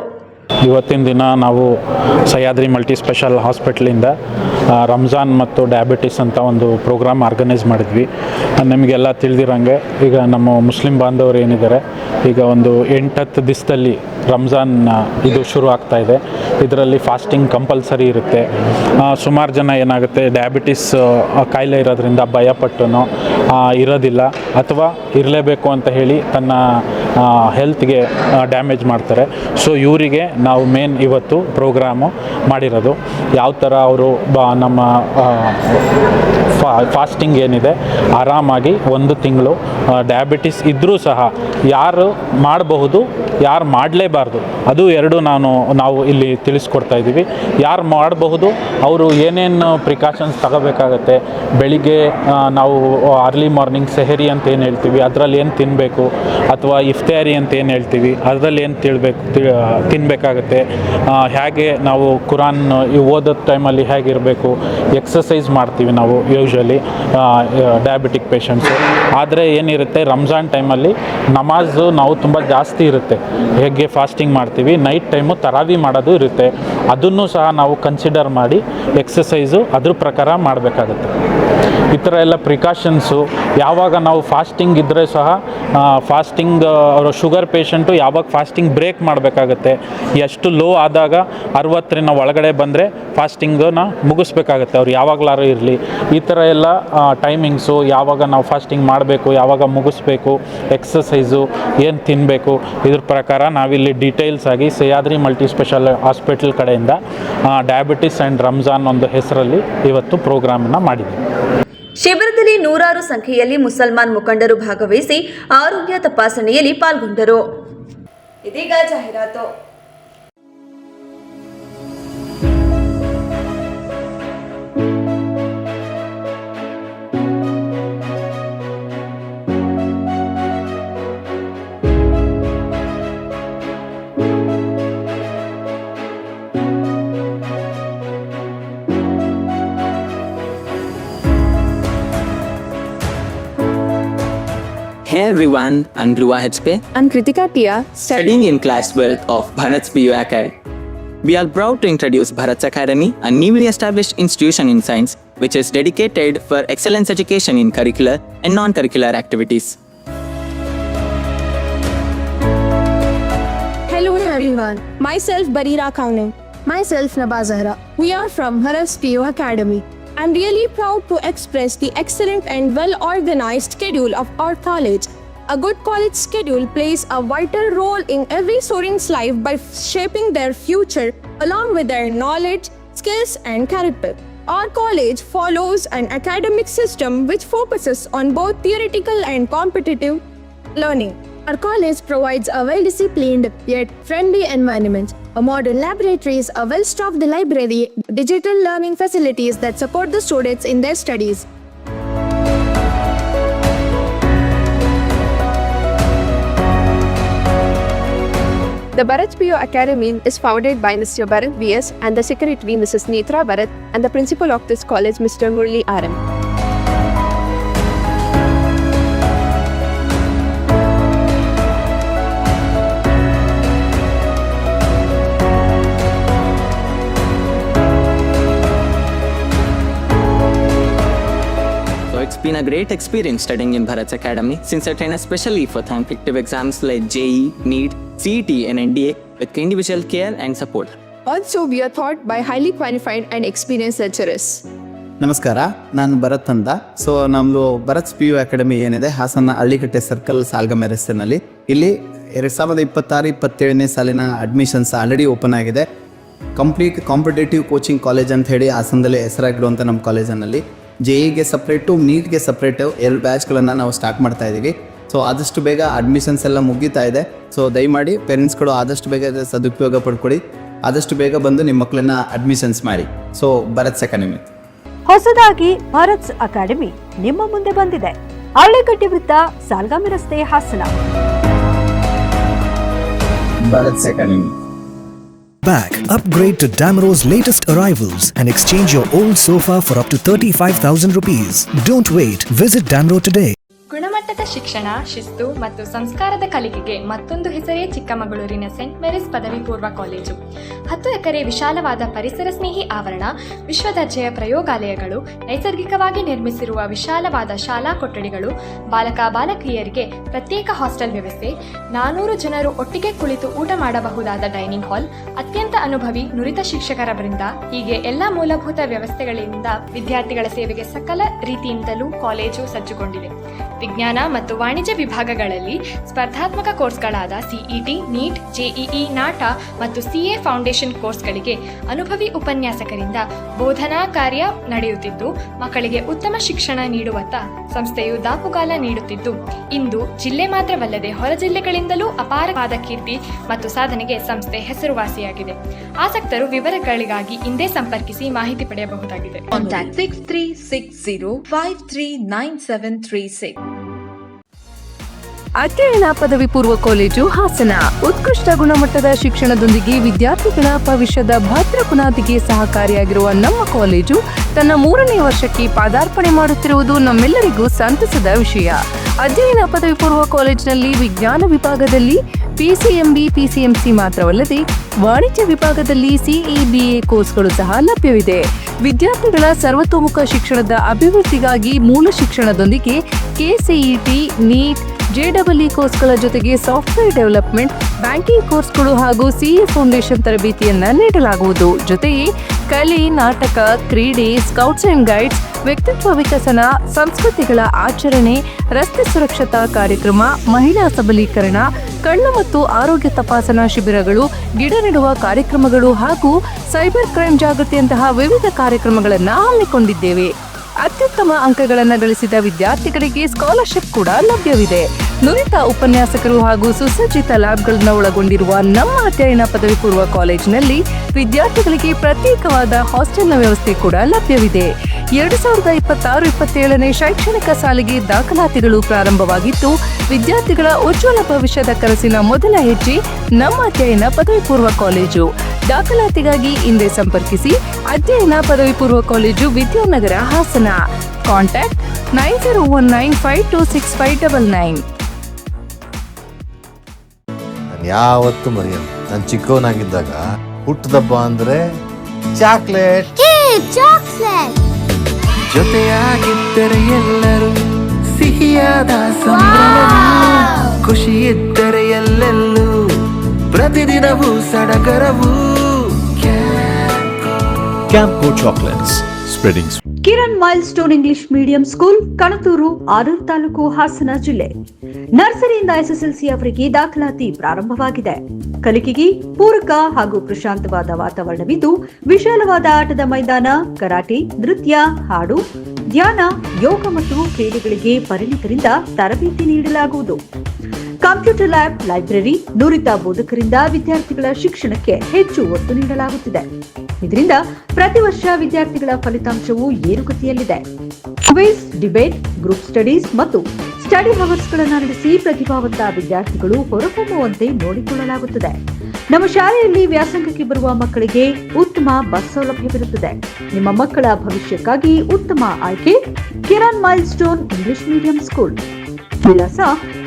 ಇವತ್ತಿನ ದಿನ ನಾವು ಸಹ್ಯಾದ್ರಿ ಮಲ್ಟಿ ಸ್ಪೆಷಲ್ ಹಾಸ್ಪಿಟ್ಲಿಂದ ರಂಜಾನ್ ಮತ್ತು ಡಯಾಬಿಟಿಸ್ ಅಂತ ಒಂದು ಪ್ರೋಗ್ರಾಮ್ ಆರ್ಗನೈಸ್ ಮಾಡಿದ್ವಿ. ನಿಮಗೆಲ್ಲ ತಿಳಿದಿರೋಂಗೆ ಈಗ ನಮ್ಮ ಮುಸ್ಲಿಂ ಬಾಂಧವರು ಏನಿದ್ದಾರೆ, ಈಗ ಒಂದು 8-10 ದಿವಸದಲ್ಲಿ ರಂಜಾನ್ ಇದು ಶುರು ಆಗ್ತಾ ಇದೆ. ಇದರಲ್ಲಿ ಫಾಸ್ಟಿಂಗ್ ಕಂಪಲ್ಸರಿ ಇರುತ್ತೆ. ಸುಮಾರು ಜನ ಏನಾಗುತ್ತೆ, ಡಯಾಬಿಟಿಸ್ ಕಾಯಿಲೆ ಇರೋದ್ರಿಂದ ಭಯಪಟ್ಟನೋ ಇರೋದಿಲ್ಲ, ಅಥವಾ ಇರಲೇಬೇಕು ಅಂತ ಹೇಳಿ ತನ್ನ ಹೆಲ್ತ್ಗೆ ಡ್ಯಾಮೇಜ್ ಮಾಡ್ತಾರೆ. ಸೊ ಇವರಿಗೆ ನಾವು ಮೇನ್ ಇವತ್ತು ಪ್ರೋಗ್ರಾಮು ಮಾಡಿರೋದು. ಯಾವ ಥರ ಅವರು ನಮ್ಮ ಫಾಸ್ಟಿಂಗ್ ಏನಿದೆ ಆರಾಮಾಗಿ 1 ತಿಂಗಳು ಡಯಾಬಿಟಿಸ್ ಇದ್ದರೂ ಸಹ ಯಾರು ಮಾಡಬಹುದು, ಯಾರು ಮಾಡಲೇಬಾರ್ದು, ಅದು ಎರಡು ನಾವು ಇಲ್ಲಿ ತಿಳಿಸ್ಕೊಡ್ತಾ ಇದ್ದೀವಿ. ಯಾರು ಮಾಡಬಹುದು ಅವರು ಏನೇನು ಪ್ರಿಕಾಷನ್ಸ್ ತಗೋಬೇಕಾಗತ್ತೆ, ಬೆಳಿಗ್ಗೆ ನಾವು ಅರ್ಲಿ ಮಾರ್ನಿಂಗ್ ಸೆಹರಿ ಅಂತ ಏನು ಹೇಳ್ತೀವಿ ಅದರಲ್ಲಿ ಏನು ತಿನ್ನಬೇಕು, ಅಥವಾ ಇಫ್ತಾರಿ ಅಂತ ಏನು ಹೇಳ್ತೀವಿ ಅದರಲ್ಲಿ ಏನು ತಿನ್ನಬೇಕಾಗತ್ತೆ, ಹೇಗೆ ನಾವು ಕುರಾನ್ ಓದೋ ಟೈಮಲ್ಲಿ ಹೇಗಿರಬೇಕು, ಎಕ್ಸಸೈಸ್ ಮಾಡ್ತೀವಿ ನಾವು ಯೂಶ್ವಲಿ ಡಯಾಬಿಟಿಕ್ ಪೇಷಂಟ್ಸು. ಆದರೆ ಏನಿರುತ್ತೆ ರಂಜಾನ್ ಟೈಮಲ್ಲಿ ನಮಾಜು ನಾವು ತುಂಬ ಜಾಸ್ತಿ ಇರುತ್ತೆ, ಹೇಗೆ ಫಾಸ್ಟಿಂಗ್ ಮಾಡ್ತೀವಿ, ನೈಟ್ ಟೈಮು ತರಾವಿ ಮಾಡೋದು ಇರುತ್ತೆ. ಅದನ್ನು ಸಹ ನಾವು ಕನ್ಸಿಡರ್ ಮಾಡಿ ಎಕ್ಸಸೈಸು ಅದ್ರ ಪ್ರಕಾರ ಮಾಡಬೇಕಾಗತ್ತೆ. ಈ ಥರ ಎಲ್ಲ ಪ್ರಿಕಾಷನ್ಸು. ಯಾವಾಗ ನಾವು ಫಾಸ್ಟಿಂಗ್ ಇದ್ದರೆ ಸಹ ಫಾಸ್ಟಿಂಗ್ ಅವರು ಶುಗರ್ ಪೇಷಂಟು ಯಾವಾಗ ಫಾಸ್ಟಿಂಗ್ ಬ್ರೇಕ್ ಮಾಡಬೇಕಾಗತ್ತೆ, ಎಷ್ಟು ಲೋ ಆದಾಗ 60ರಿಂದ ಒಳಗಡೆ ಬಂದರೆ ಫಾಸ್ಟಿಂಗನ್ನ ಮುಗಿಸ್ಬೇಕಾಗತ್ತೆ, ಅವ್ರು ಯಾವಾಗಲಾರು ಇರಲಿ. ಈ ಥರ ಎಲ್ಲ ಟೈಮಿಂಗ್ಸು, ಯಾವಾಗ ನಾವು ಫಾಸ್ಟಿಂಗ್ ಮಾಡಬೇಕು, ಯಾವಾಗ ಮುಗಿಸ್ಬೇಕು, ಎಕ್ಸಸೈಸು, ಏನು ತಿನ್ನಬೇಕು, ಇದ್ರ ಪ್ರಕಾರ ನಾವಿಲ್ಲಿ ಡೀಟೇಲ್ಸ್ ಆಗಿ ಸಹ್ಯಾದ್ರಿ ಮಲ್ಟಿ ಸ್ಪೆಷಲ್ ಹಾಸ್ಪಿಟಲ್ ಕಡೆಯಿಂದ ಡಯಾಬಿಟಿಸ್ ಆ್ಯಂಡ್ ರಂಜಾನ್ ಒಂದು ಹೆಸರಲ್ಲಿ ಇವತ್ತು ಪ್ರೋಗ್ರಾಮನ್ನು ಮಾಡಿದ್ದೀವಿ. ಶಿಬಿರದಲ್ಲಿ ನೂರಾರು ಸಂಖ್ಯೆಯಲ್ಲಿ ಮುಸಲ್ಮಾನ್ ಮುಖಂಡರು ಭಾಗವಹಿಸಿ ಆರೋಗ್ಯ ತಪಾಸಣೆಯಲ್ಲಿ ಪಾಲ್ಗೊಂಡರು. ಇದೀಗ ಜಾಹೀರಾತು. Hey everyone, I'm Dhruva HP. I'm Kritika Tia, Studying in class 12 of Bharat's PU Academy. We are proud to introduce Bharat's Academy, a newly established institution in science which is dedicated for excellence education in curricular and non-curricular activities. Hello everyone, myself Barira Kaunin. Myself Naba Zahra. We are from Bharat's PU Academy. I'm really proud to express the excellent and well-organized schedule of our college. A good college schedule plays a vital role in every student's life by shaping their future along with their knowledge, skills and character. Our college follows an academic system which focuses on both theoretical and competitive learning. Our college provides a well-disciplined yet friendly environment, a modern laboratories, a well-stocked library, digital learning facilities that support the students in their studies. The Bharat PU Academy is founded by Mr. Bharat VS and the secretary Mrs. Netra Bharat and the principal of this college Mr. Murli RM. It's been a great experience studying in Bharat's Academy since I train especially for competitive exams like JEE, NEET, CET and NDA with individual care and support. Also, we are taught by highly qualified and experienced lecturers. ನಮಸ್ಕಾರ, ನಾನು ಭರತ್ ಅಂತ. So ನಮ್ಮದು ಭರತ್ಸ್ PU academy ಏನಿದೆ Hassan ಹಳ್ಳಿಕಟ್ಟೆ circle ಸಾಲ್ಗಮೆ ರಸ್ತೆನಲ್ಲಿ, ಇಲ್ಲಿ 2026-27ನೇ ಸಾಲಿನ admissions already open ಆಗಿದೆ. Complete competitive coaching college ಅಂತ ಹೇಳಿ ಹಾಸನದಲ್ಲಿ ಹೆಸರಾಗಿರುವಂಥ ನಮ್ಮ ಕಾಲೇಜಿನಲ್ಲಿ JEಗೆ ಸಪ್ರೇಟು, ನೀಟ್ಗೆ ಸಪ್ರೇಟು 2 ಬ್ಯಾಚ್ಗಳನ್ನು ನಾವು ಸ್ಟಾರ್ಟ್ ಮಾಡ್ತಾ ಇದ್ದೀವಿ. ಸೊ ಆದಷ್ಟು ಬೇಗ ಅಡ್ಮಿಷನ್ಸ್ ಎಲ್ಲ ಮುಗೀತಾ ಇದೆ. ಸೊ ದಯಮಾಡಿ ಪೇರೆಂಟ್ಸ್ಗಳು ಆದಷ್ಟು ಬೇಗ ಸದುಪಯೋಗ ಪಡ್ಕೊಳ್ಳಿ, ಆದಷ್ಟು ಬೇಗ ಬಂದು ನಿಮ್ಮ ಮಕ್ಕಳನ್ನ ಅಡ್ಮಿಷನ್ಸ್ ಮಾಡಿ. ಸೊ ಭರತ್ಸ್ ಅಕಾಡೆಮಿ ಹೊಸದಾಗಿ ಭರತ್ಸ್ ಅಕಾಡೆಮಿ ನಿಮ್ಮ ಮುಂದೆ ಬಂದಿದೆ. ಹಳ್ಳಿಕಟ್ಟಿ ವೃತ್ತ, ಸಾಲ್ಗಾಮಿ ರಸ್ತೆ, Hassan. Bharath's academy. Back. Upgrade to Damaro's latest arrivals and exchange your old sofa for up to 35,000 rupees. Don't wait. Visit Damaro today. ಗುಣಮಟ್ಟದ ಶಿಕ್ಷಣ, ಶಿಸ್ತು ಮತ್ತು ಸಂಸ್ಕಾರದ ಕಲಿಕೆಗೆ ಮತ್ತೊಂದು ಹೆಸರೇ ಚಿಕ್ಕಮಗಳೂರಿನ ಸೆಂಟ್ ಮೇರಿಸ್ ಪದವಿ ಪೂರ್ವ ಕಾಲೇಜು. 10 ಎಕರೆ ವಿಶಾಲವಾದ ಪರಿಸರ ಸ್ನೇಹಿ ಆವರಣ, ವಿಶ್ವದರ್ಜೆಯ ಪ್ರಯೋಗಾಲಯಗಳು, ನೈಸರ್ಗಿಕವಾಗಿ ನಿರ್ಮಿಸಿರುವ ವಿಶಾಲವಾದ ಶಾಲಾ ಕೊಠಡಿಗಳು, ಬಾಲಕ ಬಾಲಕಿಯರಿಗೆ ಪ್ರತ್ಯೇಕ ಹಾಸ್ಟೆಲ್ ವ್ಯವಸ್ಥೆ, 400 ಜನರು ಒಟ್ಟಿಗೆ ಕುಳಿತು ಊಟ ಮಾಡಬಹುದಾದ ಡೈನಿಂಗ್ ಹಾಲ್, ಅತ್ಯಂತ ಅನುಭವಿ ನುರಿತ ಶಿಕ್ಷಕರ ವೃಂದ, ಹೀಗೆ ಎಲ್ಲ ಮೂಲಭೂತ ವ್ಯವಸ್ಥೆಗಳಿಂದ ವಿದ್ಯಾರ್ಥಿಗಳ ಸೇವೆಗೆ ಸಕಲ ರೀತಿಯಿಂದಲೂ ಕಾಲೇಜು ಸಜ್ಜುಗೊಂಡಿದೆ. ವಿಜ್ಞಾನ, ಮತ್ತು ವಾಣಿಜ್ಯ ವಿಭಾಗಗಳಲ್ಲಿ ಸ್ಪರ್ಧಾತ್ಮಕ ಕೋರ್ಸ್ಗಳಾದ ಸಿಇಟಿ, ನೀಟ್, ಜೆಇಇ, ನಾಟ ಮತ್ತು ಸಿಎ ಫೌಂಡೇಶನ್ ಕೋರ್ಸ್ಗಳಿಗೆ ಅನುಭವಿ ಉಪನ್ಯಾಸಕರಿಂದ ಬೋಧನಾ ಕಾರ್ಯ ನಡೆಯುತ್ತಿದ್ದು, ಮಕ್ಕಳಿಗೆ ಉತ್ತಮ ಶಿಕ್ಷಣ ನೀಡುವತ್ತ ಸಂಸ್ಥೆಯು ದಾಪುಗಾಲ ನೀಡುತ್ತಿದ್ದು, ಇಂದು ಜಿಲ್ಲೆ ಮಾತ್ರವಲ್ಲದೆ ಹೊರ ಜಿಲ್ಲೆಗಳಿಂದಲೂ ಅಪಾರವಾದ ಕೀರ್ತಿ ಮತ್ತು ಸಾಧನೆಗೆ ಸಂಸ್ಥೆ ಹೆಸರುವಾಸಿಯಾಗಿದೆ. ಆಸಕ್ತರು ವಿವರಗಳಿಗಾಗಿ ಹಿಂದೆ ಸಂಪರ್ಕಿಸಿ ಮಾಹಿತಿ ಪಡೆಯಬಹುದಾಗಿದೆ. ಕಾಂಟ್ಯಾಕ್ಟ್ 6360539736. ಅಧ್ಯಯನ ಪದವಿ ಪೂರ್ವ ಕಾಲೇಜು ಹಾಸನ ಉತ್ಕೃಷ್ಟ ಗುಣಮಟ್ಟದ ಶಿಕ್ಷಣದೊಂದಿಗೆ ವಿದ್ಯಾರ್ಥಿಗಳ ಭವಿಷ್ಯದ ಭದ್ರ ಬುನಾದಿಗೆ ಸಹಕಾರಿಯಾಗಿರುವ ನಮ್ಮ ಕಾಲೇಜು ತನ್ನ 3ನೇ ವರ್ಷಕ್ಕೆ ಪಾದಾರ್ಪಣೆ ಮಾಡುತ್ತಿರುವುದು ನಮ್ಮೆಲ್ಲರಿಗೂ ಸಂತಸದ ವಿಷಯ. ಅಧ್ಯಯನ ಪದವಿ ಪೂರ್ವ ಕಾಲೇಜಿನಲ್ಲಿ ವಿಜ್ಞಾನ ವಿಭಾಗದಲ್ಲಿ ಪಿಸಿಎಂಬಿ, ಪಿಸಿಎಂಸಿ ಮಾತ್ರವಲ್ಲದೆ ವಾಣಿಜ್ಯ ವಿಭಾಗದಲ್ಲಿ ಸಿಇಬಿಎ ಕೋರ್ಸ್ಗಳು ಸಹ ಲಭ್ಯವಿದೆ. ವಿದ್ಯಾರ್ಥಿಗಳ ಸರ್ವತೋಮುಖ ಶಿಕ್ಷಣದ ಅಭಿವೃದ್ಧಿಗಾಗಿ ಮೂಲ ಶಿಕ್ಷಣದೊಂದಿಗೆ ಕೆಸಿಇಟಿ, ನೀಟ್, ಜೆಇಇ ಕೋರ್ಸ್ಗಳ ಜೊತೆಗೆ ಸಾಫ್ಟ್ವೇರ್ ಡೆವಲಪ್ಮೆಂಟ್, ಬ್ಯಾಂಕಿಂಗ್ ಕೋರ್ಸ್ಗಳು ಹಾಗೂ ಸಿಎ ಫೌಂಡೇಶನ್ ತರಬೇತಿಯನ್ನ ನೀಡಲಾಗುವುದು. ಜೊತೆಗೆ ಕಲೆ, ನಾಟಕ, ಕ್ರೀಡೆ, ಸ್ಕೌಟ್ಸ್ ಅಂಡ್ ಗೈಡ್ಸ್, ವ್ಯಕ್ತಿತ್ವ ವಿಕಸನ, ಸಂಸ್ಕೃತಿಗಳ ಆಚರಣೆ, ರಸ್ತೆ ಸುರಕ್ಷತಾ ಕಾರ್ಯಕ್ರಮ, ಮಹಿಳಾ ಸಬಲೀಕರಣ, ಕಣ್ಣು ಮತ್ತು ಆರೋಗ್ಯ ತಪಾಸಣಾ ಶಿಬಿರಗಳು, ಗಿಡ ನೆಡುವ ಕಾರ್ಯಕ್ರಮಗಳು ಹಾಗೂ ಸೈಬರ್ ಕ್ರೈಮ್ ಜಾಗೃತಿಯಂತಹ ವಿವಿಧ ಕಾರ್ಯಕ್ರಮಗಳನ್ನು ಹಮ್ಮಿಕೊಂಡಿದ್ದೇವೆ. ಅತ್ಯುತ್ತಮ ಅಂಕಗಳನ್ನು ಗಳಿಸಿದ ವಿದ್ಯಾರ್ಥಿಗಳಿಗೆ ಸ್ಕಾಲರ್ಶಿಪ್ ಕೂಡ ಲಭ್ಯವಿದೆ. ನುರಿತ ಉಪನ್ಯಾಸಕರು ಹಾಗೂ ಸುಸಜ್ಜಿತ ಲ್ಯಾಬ್ಗಳನ್ನು ಒಳಗೊಂಡಿರುವ ನಮ್ಮ ಅಧ್ಯಯನ ಪದವಿ ಪೂರ್ವ ಕಾಲೇಜಿನಲ್ಲಿ ವಿದ್ಯಾರ್ಥಿಗಳಿಗೆ ಪ್ರತ್ಯೇಕವಾದ ಹಾಸ್ಟೆಲ್ನ ವ್ಯವಸ್ಥೆ ಕೂಡ ಲಭ್ಯವಿದೆ. 2026-27ನೇ ಶೈಕ್ಷಣಿಕ ಸಾಲಿಗೆ ದಾಖಲಾತಿಗಳು ಪ್ರಾರಂಭವಾಗಿದ್ದು, ವಿದ್ಯಾರ್ಥಿಗಳ ಉಜ್ವಲ ಭವಿಷ್ಯದ ಕನಸಿನ ಮೊದಲ ಹೆಜ್ಜೆ ನಮ್ಮ ಅಧ್ಯಯನ ಪದವಿ ಪೂರ್ವ ಕಾಲೇಜು. ದಾಖಲಾತಿಗಾಗಿ ಹಿಂದೆ ಸಂಪರ್ಕಿಸಿ. ಅಧ್ಯಯನ ಪದವಿ ಪೂರ್ವ ಕಾಲೇಜು, ವಿದ್ಯಾನಗರ, ಹಾಸನ. ಕಾಂಟ್ಯಾಕ್ಟ್ 9019526599. ಯಾವತ್ತು ಮರೆಯಲ್ಲ, ನಾನು ಚಿಕ್ಕವನಾಗಿದ್ದಾಗ ಹುಟ್ಟದಬ್ಬ ಅಂದ್ರೆ ಚಾಕ್ಲೇಟ್. ಜೊತೆಯಾಗಿದ್ದರೆ ಎಲ್ಲರೂ ಸಿಹಿಯಾದ ಸಂಭ್ರಮ, ಖುಷಿ ಇದ್ದರೆ ಎಲ್ಲೆಲ್ಲೂ ಪ್ರತಿದಿನವೂ ಸಡಗರವು. Camco Chocolates, spreading. Kiran milestone English medium school, Kanathur, Arur taluk, Hassan ಜಿಲ್ಲೆ. ನರ್ಸರಿಯಿಂದ ಎಸ್ಎಸ್ಎಲ್ಸಿ ಅವರಿಗೆ ದಾಖಲಾತಿ ಪ್ರಾರಂಭವಾಗಿದೆ. ಕಲಿಕೆಗೆ ಪೂರಕ ಹಾಗೂ ಪ್ರಶಾಂತವಾದ ವಾತಾವರಣವಿದ್ದು, ವಿಶಾಲವಾದ ಆಟದ ಮೈದಾನ, ಕರಾಟೆ, ನೃತ್ಯ, ಹಾಡು, ಧ್ಯಾನ, ಯೋಗ ಮತ್ತು ಕ್ರೀಡೆಗಳಿಗೆ ಪರಿಣಿತರಿಂದ ತರಬೇತಿ ನೀಡಲಾಗುವುದು. ಕಂಪ್ಯೂಟರ್ ಲ್ಯಾಬ್, ಲೈಬ್ರರಿ, ನುರಿತ ಬೋಧಕರಿಂದ ವಿದ್ಯಾರ್ಥಿಗಳ ಶಿಕ್ಷಣಕ್ಕೆ ಹೆಚ್ಚು ಒತ್ತು ನೀಡಲಾಗುತ್ತಿದೆ. ಇದರಿಂದ ಪ್ರತಿ ವರ್ಷ ವಿದ್ಯಾರ್ಥಿಗಳ ಫಲಿತಾಂಶವು ಏರುಗತಿಯಲ್ಲಿದೆ. ಕ್ವಿಜ್, ಡಿಬೇಟ್, ಗ್ರೂಪ್ ಸ್ಟಡೀಸ್ ಮತ್ತು ಸ್ಟಡಿ ಅವರ್ಸ್ಗಳನ್ನು ನಡೆಸಿ ಪ್ರತಿಭಾವಂತ ವಿದ್ಯಾರ್ಥಿಗಳು ಹೊರಹೊಮ್ಮುವಂತೆ ನೋಡಿಕೊಳ್ಳಲಾಗುತ್ತದೆ. ನಮ್ಮ ಶಾಲೆಯಲ್ಲಿ ವ್ಯಾಸಂಗಕ್ಕೆ ಬರುವ ಮಕ್ಕಳಿಗೆ ಉತ್ತಮ ಬಸ್ ಸೌಲಭ್ಯವಿರುತ್ತದೆ. ನಿಮ್ಮ ಮಕ್ಕಳ ಭವಿಷ್ಯಕ್ಕಾಗಿ ಉತ್ತಮ ಆಯ್ಕೆ Kiran milestone English medium school. ವಿಳಾಸ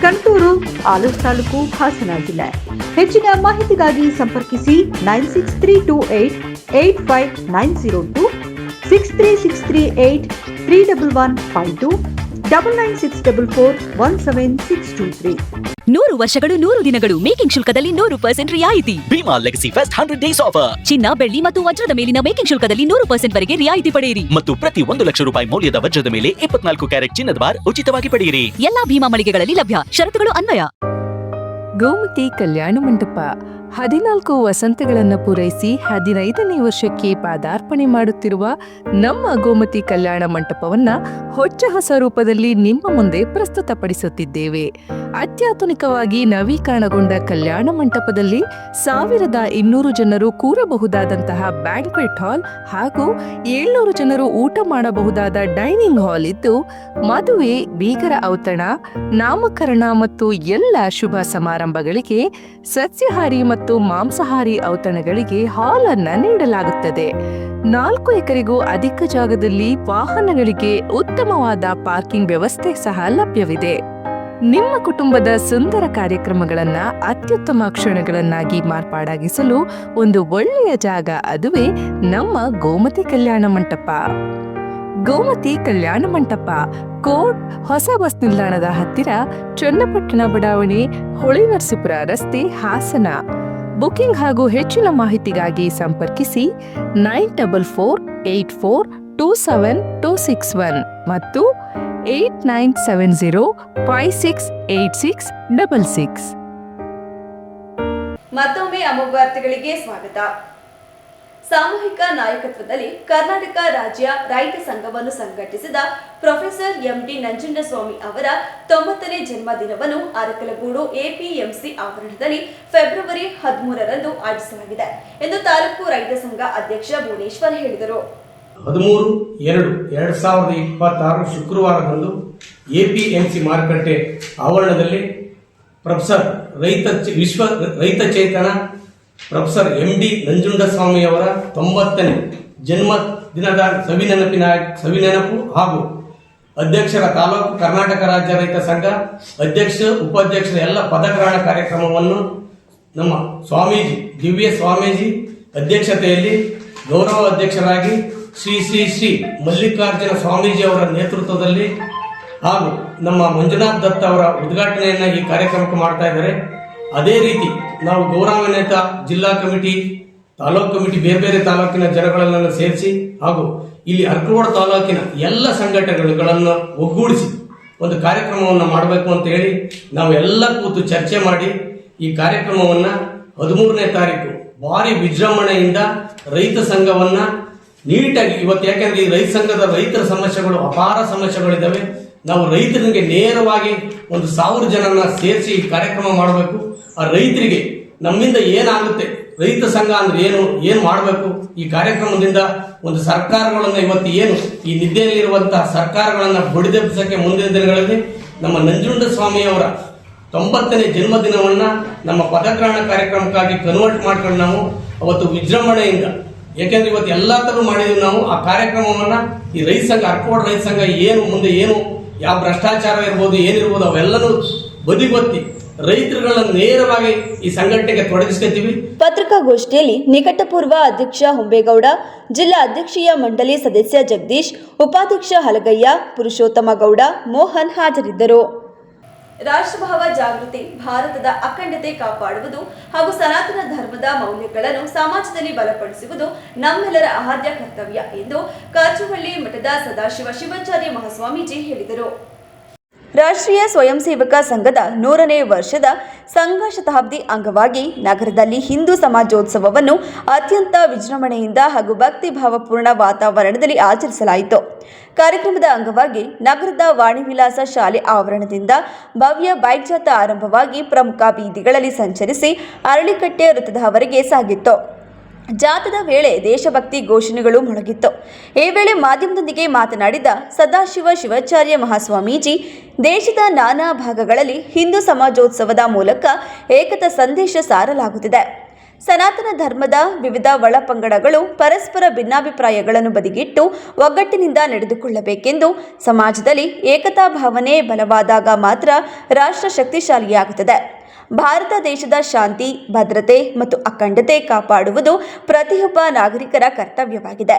ಕಣತೂರು, ಆಲೂರು ತಾಲೂಕು, ಹಾಸನ ಜಿಲ್ಲೆ. ಹೆಚ್ಚಿನ ಮಾಹಿತಿಗಾಗಿ ಸಂಪರ್ಕಿಸಿ 9632885902, 636383152, 9964417623. 100 ವರ್ಷಗಳು 100 ದಿನಗಳು. ಮೇಕಿಂಗ್ ಶುಲ್ಕದಲ್ಲಿ 100% ರಿಯಾಯಿತಿ. Bhima legacy fest 100 days offer. ಚಿನ್ನ, ಬೆಳ್ಳಿ ಮತ್ತು ವಜ್ರದ ಮೇಲಿನ ಮೇಕಿಂಗ್ ಶುಲ್ಕದಲ್ಲಿ 100% ವರೆಗೆ ರಿಯಾಯಿತಿ ಪಡೆಯಿರಿ. ಮತ್ತು ಪ್ರತಿ 1 ಲಕ್ಷ ರೂಪಾಯಿ ಮೌಲ್ಯದ ವಜ್ರದ ಮೇಲೆ 24 ಕ್ಯಾರೆಟ್ ಚಿನ್ನದ ಬಾರ್ ಉಚಿತವಾಗಿ ಪಡೆಯಿರಿ. ಎಲ್ಲಾ ಭೀಮಾ ಮಳಿಗೆಗಳಲ್ಲಿ ಲಭ್ಯ. ಷರತ್ತುಗಳು ಅನ್ವಯ. ಗೋಮತಿ ಕಲ್ಯಾಣ ಮಂಟಪ 14 ವಸಂತಗಳನ್ನು ಪೂರೈಸಿ 15ನೇ ವರ್ಷಕ್ಕೆ ಪಾದಾರ್ಪಣೆ ಮಾಡುತ್ತಿರುವ ನಮ್ಮ ಗೋಮತಿ ಕಲ್ಯಾಣ ಮಂಟಪವನ್ನ ಹೊಚ್ಚ ಹೊಸ ರೂಪದಲ್ಲಿ ನಿಮ್ಮ ಮುಂದೆ ಪ್ರಸ್ತುತಪಡಿಸುತ್ತಿದ್ದೇವೆ. ಅತ್ಯಾಧುನಿಕವಾಗಿ ನವೀಕರಣಗೊಂಡ ಕಲ್ಯಾಣ ಮಂಟಪದಲ್ಲಿ 1200 ಜನರು ಕೂರಬಹುದಾದಂತಹ ಬ್ಯಾಂಕ್ವೆಟ್ ಹಾಲ್ ಹಾಗೂ 700 ಜನರು ಊಟ ಮಾಡಬಹುದಾದ ಡೈನಿಂಗ್ ಹಾಲ್ ಇದ್ದು, ಮದುವೆ, ಬೀಗರ ಔತಣ, ನಾಮಕರಣ ಮತ್ತು ಎಲ್ಲ ಶುಭ ಸಮಾರಂಭಗಳಿಗೆ ಸಸ್ಯಾಹಾರಿ ಮತ್ತು ಮಾಂಸಾಹಾರಿ ಔತಣಗಳಿಗೆ ಹಾಲ್ ಅನ್ನು ನೀಡಲಾಗುತ್ತದೆ. 4 ಎಕರೆಗೂ ಅಧಿಕ ಜಾಗದಲ್ಲಿ ವಾಹನಗಳಿಗೆ ಉತ್ತಮವಾದ ಪಾರ್ಕಿಂಗ್ ವ್ಯವಸ್ಥೆ ಸಹ ಲಭ್ಯವಿದೆ. ನಿಮ್ಮ ಕುಟುಂಬದ ಸುಂದರ ಕಾರ್ಯಕ್ರಮಗಳನ್ನ ಅತ್ಯುತ್ತಮ ಕ್ಷಣಗಳನ್ನಾಗಿ ಮಾರ್ಪಾಡಾಗಿಸಲು ಒಂದು ಒಳ್ಳೆಯ ಜಾಗ, ಅದುವೇ ನಮ್ಮ ಗೋಮತಿ ಕಲ್ಯಾಣ ಮಂಟಪ. ಗೋಮತಿ ಕಲ್ಯಾಣ ಮಂಟಪ, ಕೋಟ್, ಹೊಸ ಬಸ್ ನಿಲ್ದಾಣದ ಹತ್ತಿರ, ಚನ್ನಪಟ್ಟಣ ಬಡಾವಣೆ, ಹೊಳೆನರಸೀಪುರ ರಸ್ತೆ, ಹಾಸನ. ಬುಕಿಂಗ್ ಹಾಗೂ ಹೆಚ್ಚಿನ ಮಾಹಿತಿಗಾಗಿ ಸಂಪರ್ಕಿಸಿ 9448427261 ಮತ್ತು 8970568666. ಮತ್ತೊಮ್ಮೆ ಅಮೋಘ ವಾರ್ತೆಗಳಿಗೆ ಸ್ವಾಗತ. ಸಾಮೂಹಿಕ ನಾಯಕತ್ವದಲ್ಲಿ ಕರ್ನಾಟಕ ರಾಜ್ಯ ರೈತ ಸಂಘವನ್ನು ಸಂಘಟಿಸಿದ ಪ್ರೊಫೆಸರ್ MD ನಂಜುಂಡಸ್ವಾಮಿ ಅವರ 90ನೇ ಜನ್ಮದಿನವನ್ನು ಅರಕಲಗೂಡು APMC ಆವರಣದಲ್ಲಿ ಫೆಬ್ರವರಿ 13ರಂದು ಆಚರಿಸಲಾಗಿದೆ ಎಂದು ತಾಲೂಕು ರೈತ ಸಂಘ ಅಧ್ಯಕ್ಷ ಭುವನೇಶ್ವರ್ ಹೇಳಿದರು. 13/2/2026 ಶುಕ್ರವಾರದಂದು APMC ಮಾರುಕಟ್ಟೆ ಆವರಣದಲ್ಲಿ ಪ್ರೊಫೆಸರ್ ವಿಶ್ವ ರೈತ ಚೇತನ ಪ್ರೊಫೆಸರ್ MD ನಂಜುಂಡಸ್ವಾಮಿ ಅವರ 90ನೇ ಜನ್ಮ ದಿನದ ಸವಿನೆನಪು ಹಾಗೂ ಅಧ್ಯಕ್ಷರ ತಾಲೂಕು ಕರ್ನಾಟಕ ರಾಜ್ಯ ರೈತ ಸಂಘ ಅಧ್ಯಕ್ಷ ಉಪಾಧ್ಯಕ್ಷರ ಎಲ್ಲ ಪದಗ್ರಹಣ ಕಾರ್ಯಕ್ರಮವನ್ನು ನಮ್ಮ ಸ್ವಾಮೀಜಿ ದಿವ್ಯ ಸ್ವಾಮೀಜಿ ಅಧ್ಯಕ್ಷತೆಯಲ್ಲಿ ಗೌರವ ಅಧ್ಯಕ್ಷರಾಗಿ ಶ್ರೀ ಮಲ್ಲಿಕಾರ್ಜುನ ಸ್ವಾಮೀಜಿ ಅವರ ನೇತೃತ್ವದಲ್ಲಿ ಹಾಗೂ ನಮ್ಮ ಮಂಜುನಾಥ್ ದತ್ತ ಅವರ ಉದ್ಘಾಟನೆಯನ್ನು ಈ ಕಾರ್ಯಕ್ರಮಕ್ಕೆ ಮಾಡ್ತಾ ಇದ್ದಾರೆ. ಅದೇ ರೀತಿ ನಾವು ಗೌರವಾನ್ವಿತ ಜಿಲ್ಲಾ ಕಮಿಟಿ, ತಾಲೂಕು ಕಮಿಟಿ, ಬೇರೆ ಬೇರೆ ತಾಲೂಕಿನ ಜನಗಳನ್ನು ಸೇರಿಸಿ ಹಾಗೂ ಇಲ್ಲಿ ಅರಕಲಗೂಡು ತಾಲೂಕಿನ ಎಲ್ಲ ಸಂಘಟನೆಗಳನ್ನು ಒಗ್ಗೂಡಿಸಿ ಒಂದು ಕಾರ್ಯಕ್ರಮವನ್ನು ಮಾಡಬೇಕು ಅಂತ ಹೇಳಿ ನಾವು ಎಲ್ಲ ಕೂತು ಚರ್ಚೆ ಮಾಡಿ ಈ ಕಾರ್ಯಕ್ರಮವನ್ನು 13ನೇ ತಾರೀಕು ಭಾರಿ ವಿಜೃಂಭಣೆಯಿಂದ ರೈತ ಸಂಘವನ್ನ ನೀಟಾಗಿ ಇವತ್ತು, ಯಾಕೆಂದ್ರೆ ಈ ರೈತ ಸಂಘದ ರೈತರ ಸಮಸ್ಯೆಗಳು ಅಪಾರ ಸಮಸ್ಯೆಗಳಿದ್ದಾವೆ. ನಾವು ರೈತರಿಗೆ ನೇರವಾಗಿ 1,000 ಜನರನ್ನ ಸೇರಿಸಿ ಈ ಕಾರ್ಯಕ್ರಮ ಮಾಡಬೇಕು. ಆ ರೈತರಿಗೆ ನಮ್ಮಿಂದ ಏನಾಗುತ್ತೆ, ರೈತ ಸಂಘ ಅಂದ್ರೆ ಏನು ಮಾಡಬೇಕು, ಈ ಕಾರ್ಯಕ್ರಮದಿಂದ ಒಂದು ಸರ್ಕಾರಗಳನ್ನ ಇವತ್ತು ಏನು ಈ ನಿದ್ದೆಯಲ್ಲಿರುವಂತಹ ಸರ್ಕಾರಗಳನ್ನ ಬಡಿದೆಬ್ಬಿಸಕ್ಕೆ ಮುಂದಿನ ದಿನಗಳಲ್ಲಿ ನಮ್ಮ ನಂಜುಂಡಸ್ವಾಮಿ ಅವರ 90ನೇ ಜನ್ಮದಿನವನ್ನ ನಮ್ಮ ಪದಗ್ರಹಣ ಕಾರ್ಯಕ್ರಮಕ್ಕಾಗಿ ಕನ್ವರ್ಟ್ ಮಾಡ್ಕೊಂಡು ನಾವು ಅವತ್ತು ವಿಜೃಂಭಣೆಯಿಂದ, ಯಾಕೆಂದ್ರೆ ಇವತ್ತು ಎಲ್ಲಾ ತರ ಮಾಡಿದ್ವಿ ನಾವು ಆ ಕಾರ್ಯಕ್ರಮವನ್ನ ಈ ರೈತ ಸಂಘ, ಅರಕಲಗೂಡು ರೈತ ಸಂಘ ಮುಂದೆ ಯಾವ ಭ್ರಷ್ಟಾಚಾರ ಇರ್ಬೋದು ಏನಿರ್ಬೋದು ಅವೆಲ್ಲನೂ ಬದಿಗೊತ್ತಿ ರೈತರುಗಳನ್ನು ನೇರವಾಗಿ ಈ ಸಂಘಟನೆಗೆ ತೊಡಗಿಸ್ಕೊತೀವಿ. ಪತ್ರಿಕಾಗೋಷ್ಠಿಯಲ್ಲಿ ನಿಕಟಪೂರ್ವ ಅಧ್ಯಕ್ಷ ಹೊಂಬೇಗೌಡ, ಜಿಲ್ಲಾ ಅಧ್ಯಕ್ಷೀಯ ಮಂಡಳಿ ಸದಸ್ಯ ಜಗದೀಶ್, ಉಪಾಧ್ಯಕ್ಷ ಹಲಗಯ್ಯ, ಪುರುಷೋತ್ತಮ ಗೌಡ, ಮೋಹನ್ ಹಾಜರಿದ್ದರು. ರಾಷ್ಟ್ರಭಾವ ಜಾಗೃತಿ, ಭಾರತದ ಅಖಂಡತೆ ಕಾಪಾಡುವುದು ಹಾಗೂ ಸನಾತನ ಧರ್ಮದ ಮೌಲ್ಯಗಳನ್ನು ಸಮಾಜದಲ್ಲಿ ಬಲಪಡಿಸುವುದು ನಮ್ಮೆಲ್ಲರ ಆದ್ಯ ಕರ್ತವ್ಯ ಎಂದು ಕಾಚುವಳ್ಳಿ ಮಠದ ಸದಾಶಿವ ಶಿವಾಚಾರ್ಯ ಮಹಾಸ್ವಾಮೀಜಿ ಹೇಳಿದರು. ರಾಷ್ಟ್ರೀಯ ಸ್ವಯಂ ಸೇವಕ ಸಂಘದ 100ನೇ ವರ್ಷದ ಸಂಘ ಶತಾಬ್ದಿ ಅಂಗವಾಗಿ ನಗರದಲ್ಲಿ ಹಿಂದೂ ಸಮಾಜೋತ್ಸವವನ್ನು ಅತ್ಯಂತ ವಿಜೃಂಭಣೆಯಿಂದ ಹಾಗೂ ಭಕ್ತಿ ಭಾವಪೂರ್ಣ ವಾತಾವರಣದಲ್ಲಿ ಆಚರಿಸಲಾಯಿತು. ಕಾರ್ಯಕ್ರಮದ ಅಂಗವಾಗಿ ನಗರದ ವಾಣಿವಿಲಾಸ ಶಾಲೆ ಆವರಣದಿಂದ ಭವ್ಯ ಬೈಕ್ ಜಾಥಾ ಆರಂಭವಾಗಿ ಪ್ರಮುಖ ಬೀದಿಗಳಲ್ಲಿ ಸಂಚರಿಸಿ ಅರಳಿಕಟ್ಟೆ ವೃತ್ತದವರೆಗೆ ಸಾಗಿತ್ತು. ಜಾಥಾದ ವೇಳೆ ದೇಶಭಕ್ತಿ ಘೋಷಣೆಗಳು ಮೊಳಗಿತ್ತು. ಈ ವೇಳೆ ಮಾಧ್ಯಮದೊಂದಿಗೆ ಮಾತನಾಡಿದ ಸದಾಶಿವ ಶಿವಾಚಾರ್ಯ ಮಹಾಸ್ವಾಮೀಜಿ, ದೇಶದ ನಾನಾ ಭಾಗಗಳಲ್ಲಿ ಹಿಂದೂ ಸಮಾಜೋತ್ಸವದ ಮೂಲಕ ಏಕತಾ ಸಂದೇಶ ಸಾರಲಾಗುತ್ತಿದೆ. ಸನಾತನ ಧರ್ಮದ ವಿವಿಧ ಒಳಪಂಗಡಗಳು ಪರಸ್ಪರ ಭಿನ್ನಾಭಿಪ್ರಾಯಗಳನ್ನು ಬದಿಗಿಟ್ಟು ಒಗ್ಗಟ್ಟಿನಿಂದ ನಡೆದುಕೊಳ್ಳಬೇಕೆಂದು, ಸಮಾಜದಲ್ಲಿ ಏಕತಾ ಭಾವನೆ ಬಲವಾದಾಗ ಮಾತ್ರ ರಾಷ್ಟ್ರ ಶಕ್ತಿಶಾಲಿಯಾಗುತ್ತದೆ. ಭಾರತ ದೇಶದ ಶಾಂತಿ, ಭದ್ರತೆ ಮತ್ತು ಅಖಂಡತೆ ಕಾಪಾಡುವುದು ಪ್ರತಿಯೊಬ್ಬ ನಾಗರಿಕರ ಕರ್ತವ್ಯವಾಗಿದೆ.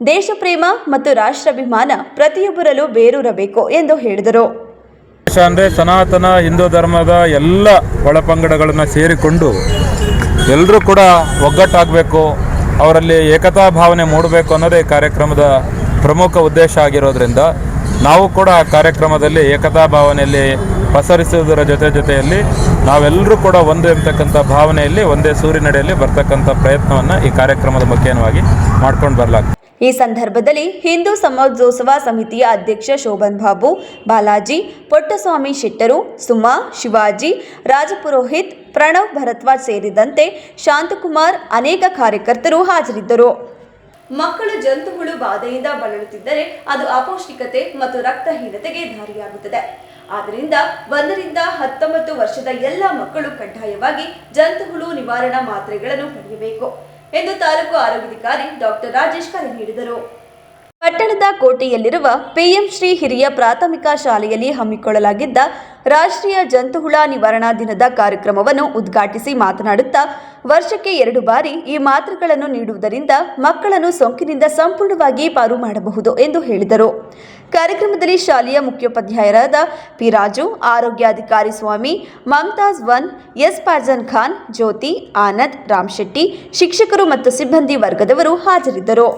ದೇಶ ಪ್ರೇಮ ಮತ್ತು ರಾಷ್ಟ್ರಾಭಿಮಾನ ಪ್ರತಿಯೊಬ್ಬರಲ್ಲೂ ಬೇರೂರಬೇಕು ಎಂದು ಹೇಳಿದರು. ಅಂದರೆ ಸನಾತನ ಹಿಂದೂ ಧರ್ಮದ ಎಲ್ಲ ಒಳಪಂಗಡಗಳನ್ನು ಸೇರಿಕೊಂಡು ಎಲ್ಲರೂ ಕೂಡ ಒಗ್ಗಟ್ಟಾಗಬೇಕು, ಅವರಲ್ಲಿ ಏಕತಾ ಭಾವನೆ ಮೂಡಬೇಕು ಅನ್ನೋದೇ ಕಾರ್ಯಕ್ರಮದ ಪ್ರಮುಖ ಉದ್ದೇಶ ಆಗಿರೋದ್ರಿಂದ ನಾವು ಕೂಡ ಆ ಕಾರ್ಯಕ್ರಮದಲ್ಲಿ ಏಕತಾ ಭಾವನೆಯಲ್ಲಿ ಪಸರಿಸುವುದರ ಜೊತೆಯಲ್ಲಿ ನಾವೆಲ್ಲರೂ ಕೂಡ ಒಂದು ಎಂಬತಕ್ಕಂಥ ಭಾವನೆಯಲ್ಲಿ ಒಂದೇ ಸೂರಿನಡಿಯಲ್ಲಿ ಬರ್ತಕ್ಕಂಥ ಪ್ರಯತ್ನವನ್ನು ಈ ಕಾರ್ಯಕ್ರಮದ ಮುಖ್ಯವಾಗಿ ಮಾಡ್ಕೊಂಡು ಬರಲಾಗ್ತದೆ. ಈ ಸಂದರ್ಭದಲ್ಲಿ ಹಿಂದೂ ಸಮಾಜೋತ್ಸವ ಸಮಿತಿಯ ಅಧ್ಯಕ್ಷ ಶೋಭನ್ ಬಾಬು, ಬಾಲಾಜಿ, ಪೊಟ್ಟಸ್ವಾಮಿ ಶೆಟ್ಟರು, ಸುಮಾ, ಶಿವಾಜಿ, ರಾಜಪುರೋಹಿತ್, ಪ್ರಣವ್ ಭರದ್ವಾಜ್ ಸೇರಿದಂತೆ ಶಾಂತಕುಮಾರ್ ಅನೇಕ ಕಾರ್ಯಕರ್ತರು ಹಾಜರಿದ್ದರು. ಮಕ್ಕಳು ಜಂತುಹುಳು ಬಾಧೆಯಿಂದ ಬಳಲುತ್ತಿದ್ದರೆ ಅದು ಅಪೌಷ್ಟಿಕತೆ ಮತ್ತು ರಕ್ತಹೀನತೆಗೆ ದಾರಿಯಾಗುತ್ತದೆ. ಆದ್ದರಿಂದ 1 ರಿಂದ 19 ವರ್ಷದ ಎಲ್ಲ ಮಕ್ಕಳು ಕಡ್ಡಾಯವಾಗಿ ಜಂತುಹುಳು ನಿವಾರಣಾ ಮಾತ್ರೆಗಳನ್ನು ಪಡೆಯಬೇಕು ಎಂದು ತಾಲೂಕು ಆರೋಗ್ಯಾಧಿಕಾರಿ ಡಾಕ್ಟರ್ ರಾಜೇಶ್ ಕರೆ ನೀಡಿದರು. ಪಟ್ಟಣದ ಕೋಟೆಯಲ್ಲಿರುವ PM ಶ್ರೀ ಹಿರಿಯ ಪ್ರಾಥಮಿಕ ಶಾಲೆಯಲ್ಲಿ ಹಮ್ಮಿಕೊಳ್ಳಲಾಗಿದ್ದ ರಾಷ್ಟ್ರೀಯ ಜಂತುಹುಳ ನಿವಾರಣಾ ದಿನದ ಕಾರ್ಯಕ್ರಮವನ್ನು ಉದ್ಘಾಟಿಸಿ ಮಾತನಾಡುತ್ತಾ, ವರ್ಷಕ್ಕೆ 2 ಬಾರಿ ಈ ಮಾತ್ರೆಗಳನ್ನು ನೀಡುವುದರಿಂದ ಮಕ್ಕಳನ್ನು ಸೋಂಕಿನಿಂದ ಸಂಪೂರ್ಣವಾಗಿ ಪಾರು ಮಾಡಬಹುದು ಎಂದು ಹೇಳಿದರು. ಕಾರ್ಯಕ್ರಮದಲ್ಲಿ ಶಾಲೆಯ ಮುಖ್ಯೋಪಾಧ್ಯಾಯರಾದ ಪಿ ರಾಜು, ಆರೋಗ್ಯಾಧಿಕಾರಿ ಸ್ವಾಮಿ, ಮಮತಾಜ್ ಒನ್, ಎಸ್ ಫಾಜನ್ ಖಾನ್, ಜ್ಯೋತಿ, ಆನಂದ್, ರಾಮಶೆಟ್ಟಿ, ಶಿಕ್ಷಕರು ಮತ್ತು ಸಿಬ್ಬಂದಿ ವರ್ಗದವರು ಹಾಜರಿದ್ದರು.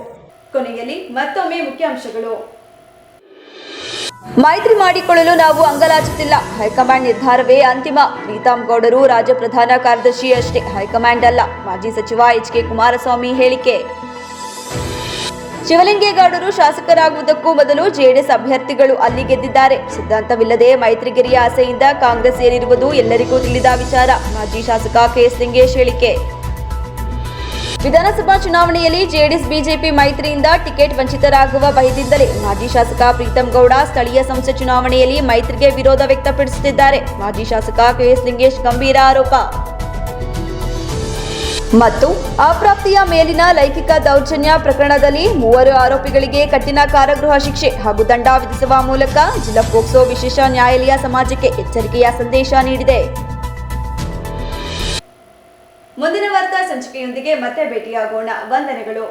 ಕೊನೆಯಲ್ಲಿ ಮತ್ತೊಮ್ಮೆ ಮುಖ್ಯಾಂಶಗಳು. ಮೈತ್ರಿ ಮಾಡಿಕೊಳ್ಳಲು ನಾವು ಅಂಗಲಾಚುತ್ತಿಲ್ಲ. ಹೈಕಮಾಂಡ್ ನಿರ್ಧಾರವೇ ಅಂತಿಮ. ಪ್ರೀತಮ್ ಗೌಡರು ರಾಜ್ಯ ಪ್ರಧಾನ ಕಾರ್ಯದರ್ಶಿ ಅಷ್ಟೇ, ಹೈಕಮಾಂಡ್ ಅಲ್ಲ. ಮಾಜಿ ಸಚಿವ ಎಚ್.ಕೆ. ಕುಮಾರಸ್ವಾಮಿ ಹೇಳಿಕೆ. ಶಿವಲಿಂಗೇಗೌಡರು ಶಾಸಕರಾಗುವುದಕ್ಕೂ ಮೊದಲು ಜೆಡಿಎಸ್ ಅಭ್ಯರ್ಥಿಗಳು ಅಲ್ಲಿ ಗೆದ್ದಿದ್ದಾರೆ. ಸಿದ್ಧಾಂತವಿಲ್ಲದೆ ಮೈತ್ರಿಗಿರಿಯ ಆಸೆಯಿಂದ ಕಾಂಗ್ರೆಸ್ ಸೇರಿರುವುದು ಎಲ್ಲರಿಗೂ ತಿಳಿದ ವಿಚಾರ. ಮಾಜಿ ಶಾಸಕ ಕೆ.ಎಸ್. ಲಿಂಗೇಶ್ ಹೇಳಿಕೆ. ವಿಧಾನಸಭಾ ಚುನಾವಣೆಯಲ್ಲಿ ಜೆಡಿಎಸ್ ಬಿಜೆಪಿ ಮೈತ್ರಿಯಿಂದ ಟಿಕೆಟ್ ವಂಚಿತರಾಗುವ ಭಯದಿಂದಲೇ ಮಾಜಿ ಶಾಸಕ ಪ್ರೀತಮ್ ಗೌಡ ಸ್ಥಳೀಯ ಸಂಸ್ಥೆ ಚುನಾವಣೆಯಲ್ಲಿ ಮೈತ್ರಿಗೆ ವಿರೋಧ ವ್ಯಕ್ತಪಡಿಸುತ್ತಿದ್ದಾರೆ. ಮಾಜಿ ಶಾಸಕ ಕೆ.ಎಸ್. ಲಿಂಗೇಶ್ ಗಂಭೀರ ಆರೋಪ. ಮತ್ತು ಅಪ್ರಾಪ್ತಿಯ ಮೇಲಿನ ಲೈಂಗಿಕ ದೌರ್ಜನ್ಯ ಪ್ರಕರಣದಲ್ಲಿ 3 ಆರೋಪಿಗಳಿಗೆ ಕಠಿಣ ಕಾರಾಗೃಹ ಶಿಕ್ಷೆ ಹಾಗೂ ದಂಡ ವಿಧಿಸುವ ಮೂಲಕ ಜಿಲ್ಲಾ ಪೋಕ್ಸೋ ವಿಶೇಷ ನ್ಯಾಯಾಲಯ ಸಮಾಜಕ್ಕೆ ಎಚ್ಚರಿಕೆಯ ಸಂದೇಶ ನೀಡಿದೆ. ಮುಂದಿನ ವಾರ್ತಾ ಸಂಚಿಕೆಯೊಂದಿಗೆ ಮತ್ತೆ ಭೇಟಿಯಾಗೋಣ. ವಂದನೆಗಳು.